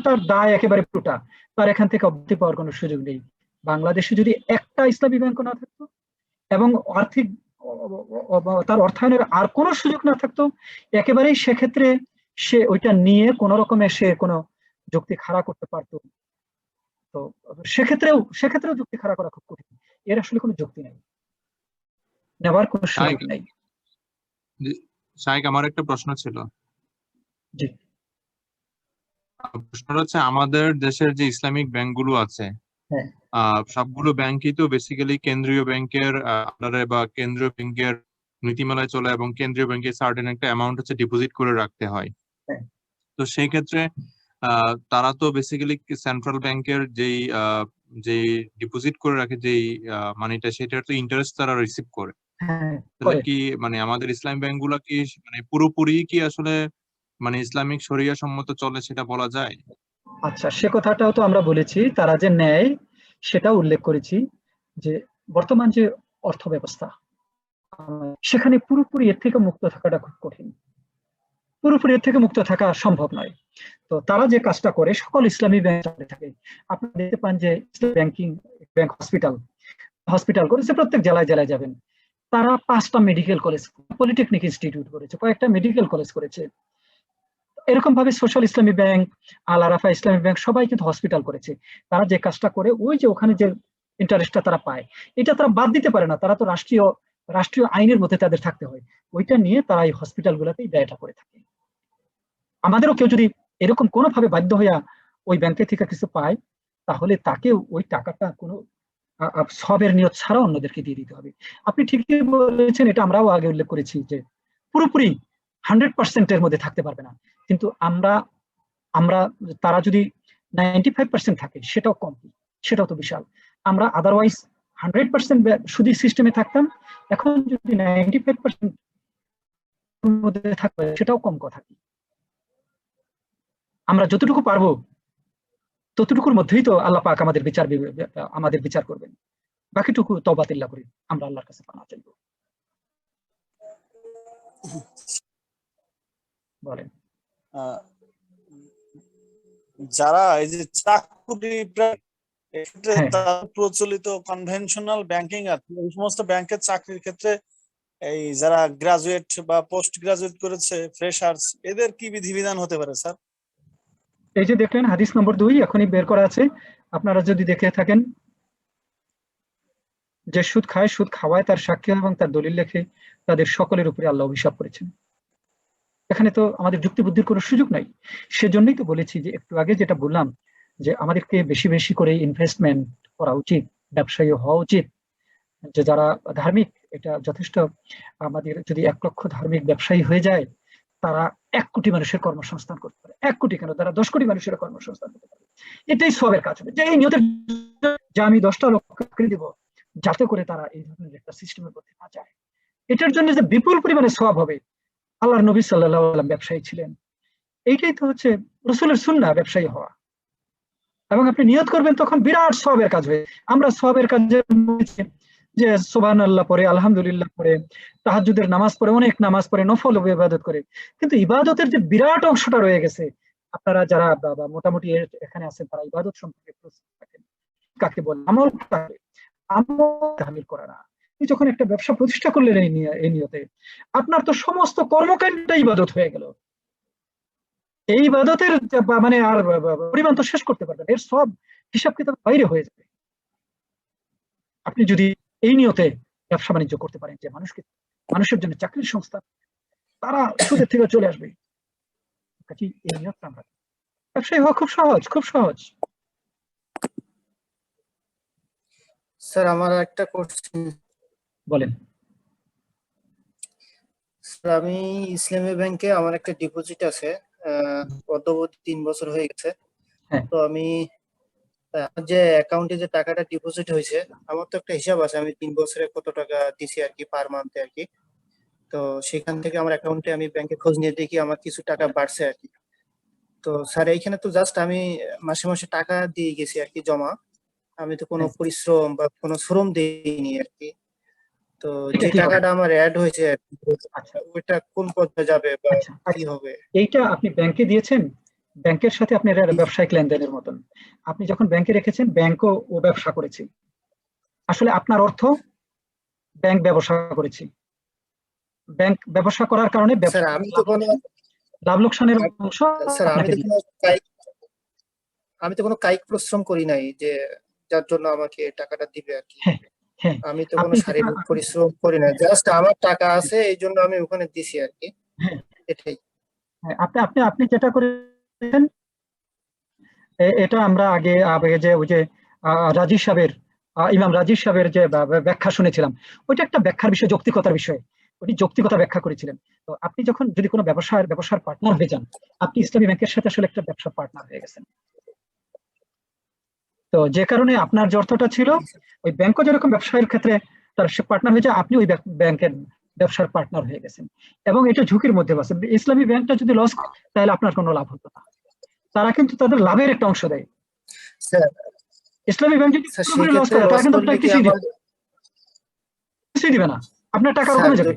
Speaker 2: তার দায় একেবারে পুরোটা, তার এখান থেকে অব্যাহতি পাওয়ার কোনো সুযোগ নেই। বাংলাদেশে যদি একটা ইসলামী ব্যাংক না থাকতো এবং আর্থিক তার অর্থায়নের আর কোনো সুযোগ না থাকতো, একেবারেই সেক্ষেত্রে সে ওইটা নিয়ে কোন রকমে সে কোনো যুক্তি খাড়া করতে পারতো। তো সেক্ষেত্রেও যুক্তি খাড়া করা খুব কঠিন। এর আসলে কোনো যুক্তি নেই, নেওয়ার কোনো সুযোগ নেই।
Speaker 8: শাইখ, আমার একটা প্রশ্ন ছিল।
Speaker 2: জি,
Speaker 8: প্রশ্নটা হচ্ছে আমাদের দেশের যে ইসলামিক ব্যাংকগুলো আছে,
Speaker 2: হ্যাঁ,
Speaker 8: সবগুলো ব্যাংকই তো বেসিক্যালি কেন্দ্রীয় ব্যাংকের আন্ডারে বা কেন্দ্রীয় ব্যাংকের নীতিমালায় চলে এবং কেন্দ্রীয় ব্যাংকে সার্টেন একটা অ্যামাউন্ট হচ্ছে ডিপোজিট করে রাখতে হয়।
Speaker 2: হ্যাঁ।
Speaker 8: তো সেই ক্ষেত্রে তারা তো বেসিক্যালি সেন্ট্রাল ব্যাংকের যেই ডিপোজিট করে রাখে যেই মানিটা, সেটার তো ইন্টারেস্ট তারা রিসিভ করে।
Speaker 2: হ্যাঁ,
Speaker 8: তাহলে কি মানে আমাদের ইসলামী ব্যাংকগুলো কি মানে পুরোপুরি কি আসলে মানে ইসলামিক শরিয়া সম্মত চলে সেটা বলা যায়?
Speaker 2: আচ্ছা, সে কথাটাও তো আমরা বলেছি, তারা যে নেয় সেটা উল্লেখ করেছি যে বর্তমান যে অর্থ ব্যবস্থা, সেখানে পুরোপুরি এর থেকে মুক্ত থাকাটা খুব কঠিন, পুরোপুরি এর থেকে মুক্ত থাকা সম্ভব নয়। তো তারা যে কাজটা করে, সকল ইসলামী ব্যাংক থাকে, আপনারা দেখতে পান যে ব্যাংকিং ব্যাংক হসপিটাল করেছে, প্রত্যেক জেলায় জেলায় যাবেন। তারা 5টা মেডিকেল কলেজ, পলিটেকনিক ইনস্টিটিউট করেছে, কয়েকটা মেডিকেল কলেজ করেছে। এরকম ভাবে সোশ্যাল ইসলামী ব্যাংক, আল আরাফা ইসলামী ব্যাংক সবাই কিন্তু হসপিটাল করেছে। তারা যে কাজটা করে, ওই যে ওখানে যে ইন্টারেস্টটা তারা পায়, এটা তারা বাদ দিতে পারে না, তারা তো রাষ্ট্রীয় আইনের মধ্যে তাদের থাকতে হয়। ওইটা নিয়ে তারা এই হসপিটাল গুলাতেই ব্যয়টা করে থাকে। আমাদেরও কেউ যদি এরকম কোনোভাবে বাধ্য হইয়া ওই ব্যাংকে থেকে কিছু পায়, তাহলে তাকে ওই টাকাটা কোনো সবের নিয়ত ছাড়া অন্যদেরকে দিয়ে দিতে হবে। আপনি ঠিকই বলেছেন, এটা আমরাও আগে উল্লেখ করেছি যে পুরোপুরি 100% এর মধ্যে থাকতে পারবে না, কিন্তু আমরা তারা যদি 95% থাকে সেটাও কম, সেটাও তো বিশাল। আমরা আদারওয়াইজ 100% সুদী সিস্টেমে থাকতাম, এখন যদি 95% মধ্যে থাকবে সেটাও কম কথা। আমরা যতটুকু পারবো ততটুকুর মধ্যেই তো আল্লাহ পাক আমাদের বিচার করবেন। বাকিটুকু তওবাতিল্লাহ করি, আমরা আল্লাহর কাছে পানা চাইব। বলেন।
Speaker 9: যারা এই যে চাকরি প্রচলিত কনভেনশনাল ব্যাংকিং আছে, এই সমস্ত ব্যাংকের চাকরির ক্ষেত্রে এই যারা গ্রাজুয়েট বা পোস্ট গ্রাজুয়েট করেছে, ফ্রেশার্স, এদের কি বিধিবিধান হতে পারে স্যার?
Speaker 2: এই যে দেখলেন হাদিস নম্বর 2 এখনই বের করা আছে, আপনারা যদি দেখে থাকেন, যে সুদ খায়, সুদ খাওয়ায়, তার সাক্ষী এবং তার দলিল লেখে, তাদের সকলের উপরে আল্লাহ অভিশাপ করেছেন। এখানে তো আমাদের যুক্তি বুদ্ধির কোনো সুযোগ নাই। সেজন্যই তো বলেছি যে একটু আগে যেটা বললাম, যে আমাদেরকে বেশি বেশি করে ইনভেস্টমেন্ট করা উচিত, ব্যবসায়ী হওয়া উচিত। যে যারা ধার্মিক, এটা যথেষ্ট, আমাদের যদি 1 লক্ষ ধার্মিক ব্যবসায়ী হয়ে যায়, তারা 1 কোটি মানুষের কর্মসংস্থান করতে পারে। 1 কোটি কেন, তারা 10 কোটি মানুষের কর্মসংস্থান করতে পারে। এটাই সবের কাজ হবে, যে এই নিয়তের যে আমি 10টা লক্ষ চাকরি দিব, যাতে করে তারা এই ধরনের একটা সিস্টেমের মধ্যে না যায়। এটার জন্য যে বিপুল পরিমাণে সওয়াব হবে। আল্লাহর নবী সাল্লাল্লাহু আলাইহি ওয়াসাল্লাম ব্যবসায়ী ছিলেন, এইটাই তো হচ্ছে রাসূলের সুন্নাহ, ব্যবসায়ী হওয়া। এবং আপনি নিয়ত করবেন তখন বিরাট সওয়াবের কাজ হয়ে। আমরা সওয়াবের কাজে যে সুবহানাল্লাহ পড়ে, আলহামদুলিল্লাহ পড়ে, তাহাজ্জুদের নামাজ পড়ে, অনেক নামাজ পড়ে, নফল ইবাদত করে, কিন্তু ইবাদতের যে বিরাট অংশটা রয়ে গেছে, আপনারা যারা মোটামুটি এখানে আছেন তারা ইবাদত সম্পর্কে প্রস্তুত থাকেন। কাকে বলে আমল, তাহমিল করা না। আপনি যখন একটা ব্যবসা প্রতিষ্ঠা করলেন এই নিয়তে, আপনার তো সমস্ত কর্মকাণ্ডটা ইবাদত হয়ে গেল। এই ইবাদতের মানে আর পরিমাণ তো শেষ করতে পারবেন, এর সব হিসাব কিতাব বাইরে হয়ে যাবে আপনি যদি এই নিয়তে ব্যবসা বাণিজ্য করতে পারেন যে মানুষের জন্য চাকরির সংস্থা, তারা সুদের থেকে চলে আসবে। এই নিয়তটা আমরা, ব্যবসায়ী হওয়া খুব সহজ, খুব সহজ।
Speaker 5: স্যার আমার একটা কোশ্চেন,
Speaker 2: বলেন।
Speaker 5: স্যার আমি ইসলামী ব্যাংকে আমার একটা ডিপোজিট আছে, অদ্যাবধি 3 বছর হয়ে গেছে।
Speaker 2: হ্যাঁ।
Speaker 5: তো আমি যে অ্যাকাউন্টে যে টাকাটা ডিপোজিট হয়েছে, আমার তো একটা হিসাব আছে, আমি 3 বছরে কত টাকা দিছি আর কি পার মান্থে আর কি। তো সেখান থেকে আমার অ্যাকাউন্টে আমি ব্যাংকে খোঁজ নিয়ে দেখি আমার কিছু টাকা বাড়ছে আর কি। তো স্যার এইখানে তো জাস্ট আমি মাসে মাসে টাকা দিয়ে গেছি আর কি জমা, আমি তো কোনো পরিশ্রম বা কোনো শ্রম দিইনি আর কি। তো যে টাকাটা আমার অ্যাড হয়েছে ওইটা কোন পথে যাবে বা কি হবে?
Speaker 2: এইটা আপনি ব্যাংকে দিয়েছেন, ব্যাংকের সাথে আপনি ব্যবসায়িক লেনদেনের মতন, আপনি যখন ব্যাংকে রেখেছেন ব্যাংকও ও ব্যবসা করেছে। আসলে আপনার অর্থ ব্যাংক ব্যবসা করেছে, ব্যাংক ব্যবসা করার কারণে
Speaker 5: স্যার আমি তো কোনো
Speaker 2: লাভ লোকসানের অংশ,
Speaker 5: স্যার আমি তো কোনো কায়িক পরিশ্রম করি নাই যে যার জন্য আমাকে টাকাটা দিবে আর কি। আমি তো কোনো শারীরিক পরিশ্রম করি না, জাস্ট আমার টাকা আছে এই জন্য আমি ওখানে দিছি আর কি, এটাই।
Speaker 2: আপনি যেটা করেছেন এটা আমরা আগে যে ওই যে রাজীব সাহেবের, ইমাম রাজীব সাহেবের যে ব্যাখ্যা শুনেছিলাম, ওইটা একটা ব্যাখ্যার বিষয়, যৌক্তিকতার বিষয়, উনি যৌক্তিকতা ব্যাখ্যা করেছিলেন। তো আপনি যখন যদি কোনো ব্যবসার পার্টনার হয়ে যান, আপনি ইসলামী ব্যাংকের সাথে আসলে একটা ব্যবসার পার্টনার হয়ে গেছেন। তো যে কারণে আপনার যে অর্থটা ছিল, ওই ব্যাংকও যেরকম ব্যবসায়ের ক্ষেত্রে তার পার্টনার হয়ে যায়, আপনি ওই ব্যাংকের ব্যবসার পার্টনার হয়ে গেছেন, এবং এটা ঝুঁকির মধ্যে আছে। ইসলামী ব্যাংকটা যদি লস করে তাহলে আপনার কোনো লাভ হতো না, তারা কিন্তু তাদের লাভের একটা অংশ দেয়। ইসলামী ব্যাংক যদি লস করে তারা কিন্তু আপনার কিছুই দিবে না, আপনার টাকা কমে যাবে।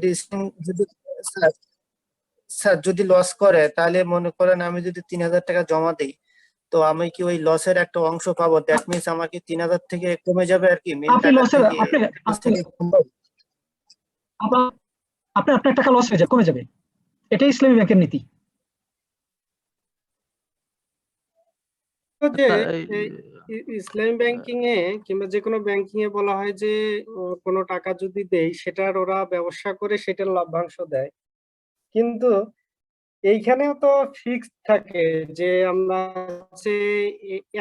Speaker 5: স্যার যদি লস করে তাহলে মনে করেন আমি যদি 3000 টাকা জমা দিই, তো আমি কি ওই লসের একটা অংশ পাবো? দ্যাট মিন্স আমাকে 3000 থেকে কমে যাবে আর কি,
Speaker 2: আপনার টাকা লস হয়ে যাবে, কমে যাবে, এটাই ইসলামী ব্যাংকের নীতি।
Speaker 10: ইসলামী ব্যাংকিং এ কিংবা যে কোনো ব্যাংকিং এ বলা হয় যে কোনো টাকা যদি দেই সেটার ওরা ব্যবসা করে সেটার লভ্যাংশ দেয়, কিন্তু এইখানেও তো ফিক্স থাকে যে আমরা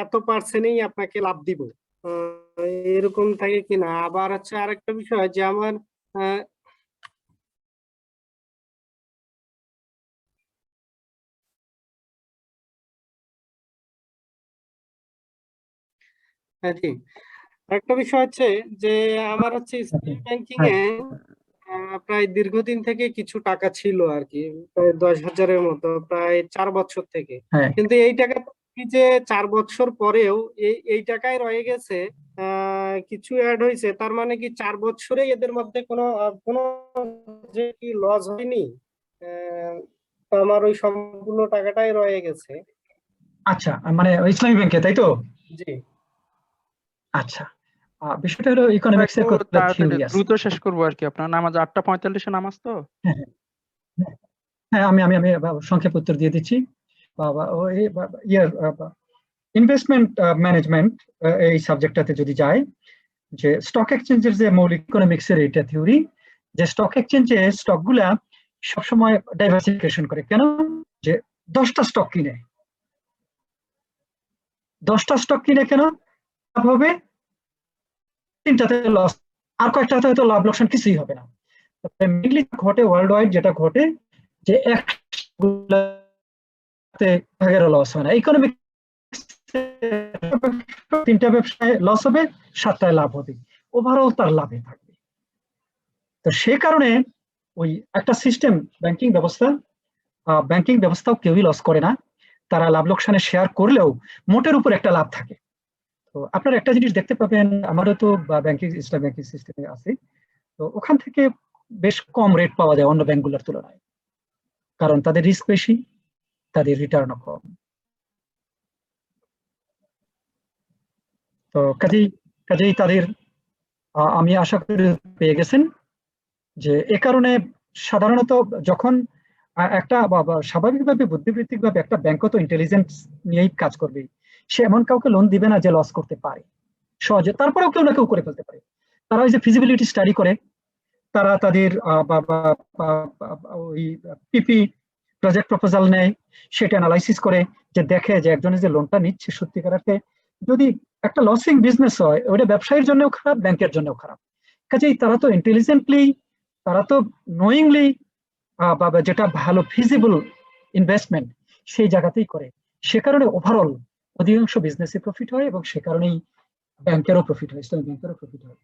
Speaker 10: এত পার্সেন্টই আপনাকে লাভ দিব, এরকম থাকে কিনা? আবার হচ্ছে আরেকটা বিষয় যে আমার হ্যাঁ জি, আরেকটা বিষয় হচ্ছে যে আমার হচ্ছে ইসলামী ব্যাংকিং এ প্রায় দীর্ঘদিন থেকে কিছু টাকা ছিল আর কি, প্রায় 10,000-এর মতো, প্রায় 4 বছর থেকে। কিন্তু এই টাকা যে 4 বছর পরেও এই টাকায় রয়ে গেছে, কিছু অ্যাড হয়েছে, তার মানে কি 4 বছরেই এদের মধ্যে কোনো যে কি লস হয়নি, তো আমার ওই সম্পূর্ণ টাকাটাই রয়ে গেছে।
Speaker 2: আচ্ছা, মানে ইসলামী ব্যাংকে, তাই তো?
Speaker 10: জি।
Speaker 2: আচ্ছা, বিষয়টা হলো ইকোনমিক্স এর
Speaker 3: দ্রুত শেষ করবো আর কি, আপনার নামাজ 8:45 নামাজ তো।
Speaker 2: হ্যাঁ, আমি সংক্ষেপ উত্তর দিয়ে দিচ্ছি। ইনভেস্টমেন্ট ম্যানেজমেন্ট এই সাবজেক্টটাতে যদি যায়, যে স্টক এক্সচেঞ্জের যে মৌলিক ইকোনমিক্স এর এটা থিওরি, যে স্টক এক্সচেঞ্জে স্টক গুলা সবসময় ডাইভার্সিফিকেশন করে। কেন? যে 10টা স্টক কিনে, 10টা স্টক কিনে কেন লাভ হবে, 3টাতে লস, আর কয়েকটাতে হয়তো লাভ লোকসান কিছুই হবে না। মেইনলি ঘটে ওয়ার্ল্ড ওয়াইড, যেটা ঘটে যে ভাগেরও লস হয় না। ইকোনমিক 3টা ব্যবসায় লস হবে, 7টায় লাভ হবে, ওভারঅল তার লাভে থাকবে। তো সে কারণে ওই একটা সিস্টেম, ব্যাংকিং ব্যবস্থাও কেউই লস করে না, তারা লাভ লোকসানে শেয়ার করলেও মোটের উপর একটা লাভ থাকে। তো আপনারা একটা জিনিস দেখতে পাবেন, আমারও তো ব্যাংকিং ইসলাম ব্যাংকিং সিস্টেমে আছে, তো ওখান থেকে বেশ কম রেট পাওয়া যায় অন্য ব্যাংকগুলোর তুলনায়, কারণ তাদের রিস্ক বেশি, তাদের রিটার্নও কম। তো কাজেই তাদের আমি আশা করি পেয়ে গেছেন, যে এ কারণে সাধারণত যখন একটা স্বাভাবিকভাবে বুদ্ধিবৃত্তিকভাবে একটা ব্যাংকও তো ইন্টেলিজেন্স নিয়েই কাজ করবে, সে এমন কাউকে লোন দিবে না যে লস করতে পারে সহজে, তারপরেও কেউ না কেউ করে ফেলতে পারে। তারা ওই যে ফিজিবিলিটি স্টাডি করে, তারা তাদের ওই পিপি প্রজেক্ট প্রপোজাল নেয়, সেটা অ্যানালাইসিস করে, যে দেখে যে একজনের যে লোনটা নিচ্ছে সত্যিকার অর্থে যদি একটা লসিং বিজনেস হয়, ওটা ব্যবসায়ীর জন্যও খারাপ, ব্যাংকের জন্যও খারাপ। কাজেই তারা তো ইন্টেলিজেন্টলি, তারা তো নোয়িংলি যেটা ভালো ফিজিবল ইনভেস্টমেন্ট সেই জায়গাতেই করে, সে কারণে ওভারঅল অধিকাংশ বিজনেসে প্রফিট হয়, এবং সে কারণেই ব্যাংকেরও প্রফিট হয়, ইসলামী ব্যাংকেরও প্রফিট হয়।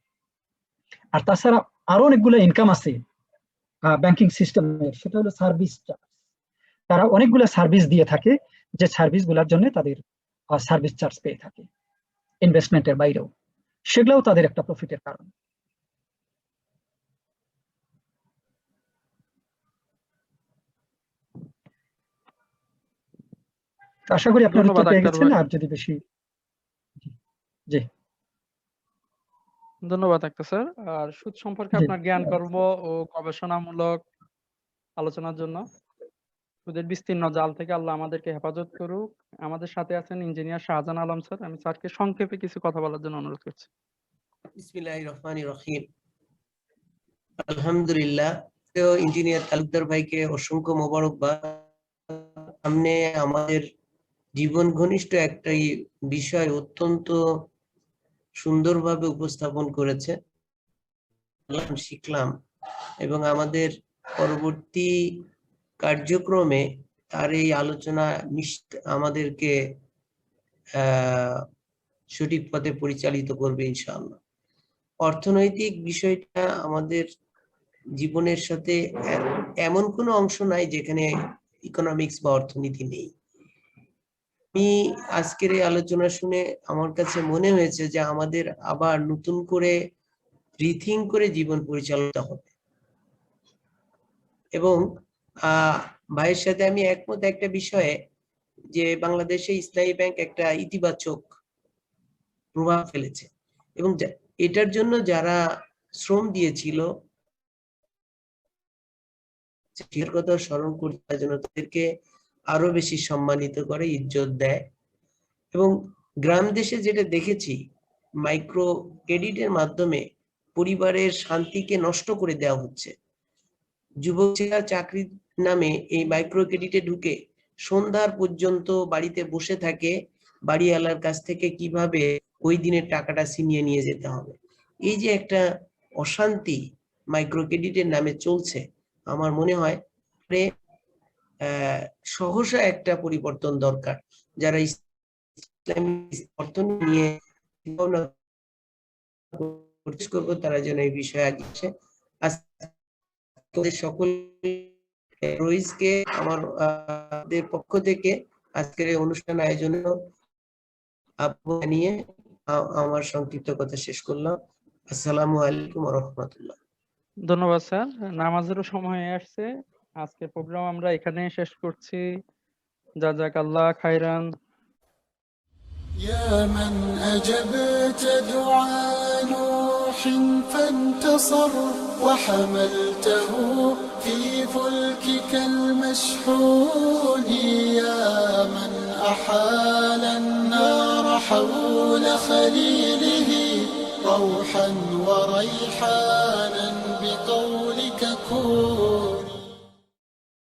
Speaker 2: আর তাছাড়া আরো অনেকগুলো ইনকাম আছে ব্যাংকিং সিস্টেমের, সেটা হলো সার্ভিস চার্জ। তারা অনেকগুলো সার্ভিস দিয়ে থাকে, যে সার্ভিস গুলার জন্য তাদের সার্ভিস চার্জ পেয়ে থাকে ইনভেস্টমেন্টের বাইরেও, সেগুলোও তাদের একটা প্রফিটের কারণ। আশা করি আপনার উত্তর পেয়ে গেছেন, আর যদি বেশি জি
Speaker 3: ধন্যবাদ ডাক্তার স্যার। আর সুদ সম্পর্কে আপনার জ্ঞান কর্ম ও গবেষণামূলক আলোচনার জন্য সুদের বিস্তীর্ণ জাল থেকে আল্লাহ আমাদেরকে হেফাজত করুক। আমাদের সাথে আছেন ইঞ্জিনিয়ার শাহজাহান আলম স্যার, আমি স্যারকে সংক্ষেপে কিছু কথা বলার জন্য অনুরোধ করছি।
Speaker 4: বিসমিল্লাহির রহমানির রহিম। আলহামদুলিল্লাহ, তো ইঞ্জিনিয়ার তালুকদার ভাইকে অসংখ্য মোবারকবাদ। সামনে আমাদের জীবন ঘনিষ্ঠ একটাই বিষয় অত্যন্ত সুন্দরভাবে উপস্থাপন করেছে, শিখলাম, এবং আমাদের পরবর্তী কার্যক্রমে তার এই আলোচনা আমাদেরকে সঠিক পথে পরিচালিত করবে ইনশাআল্লাহ। অর্থনৈতিক বিষয়টা আমাদের জীবনের সাথে এমন কোনো অংশ নাই যেখানে ইকোনমিক্স বা অর্থনীতি নেই। আমি আজকের এই আলোচনা শুনে আমার কাছে মনে হয়েছে যে আমাদের আবার নতুন করে রিথিঙ্ক করে জীবন পরিচালিত হবে, এবং ভাইয়ের সাথে আমি একমত একটা বিষয়ে, যে বাংলাদেশে ইসলামী ব্যাংক একটা ইতিবাচক প্রভাব ফেলেছে, এবং এটার জন্য যারা শ্রম দিয়েছিল সেটার কথা স্মরণ করতে জন্য তাদেরকে আরো বেশি সম্মানিত করে, ইজ্জত দেয়। এবং গ্রাম দেশে যেটা দেখেছি, মাইক্রো ক্রেডিটের মাধ্যমে পরিবারের শান্তিকে নষ্ট করে দেওয়া হচ্ছে। যুবকরা চাকরির নামে এই মাইক্রো ক্রেডিটে ঢুকে সন্ধ্যার পর্যন্ত বাড়িতে বসে থাকে, বাড়িওয়ালার কাছ থেকে কিভাবে ওই দিনের টাকাটা ছিনিয়ে নিয়ে যেতে হবে। এই যে একটা অশান্তি মাইক্রো ক্রেডিটের নামে চলছে, আমার মনে হয় সহসা একটা পরিবর্তন দরকার। যারা ইসলামী অর্থনীতি নিয়ে করবো তারা যেন এই বিষয়ে আগে আসে। সকল রইজকে আমাদের পক্ষ থেকে আজকের এই অনুষ্ঠান আয়োজন নিয়ে আমার সংক্ষিপ্ত কথা শেষ করলাম। আসসালামু আলাইকুম ওয়া রাহমাতুল্লাহ।
Speaker 3: ধন্যবাদ স্যার, নামাজেরও সময় আসছে, আজকে প্রোগ্রাম আমরা এখানে শেষ করছি। জাযাকাল্লাহ খাইরান।
Speaker 11: يا من أجبت دعاء نوح فانتصر وحملته في فلكك المشحون، يا من أحال النار حول خليله روحا وريحانا بقولك كن.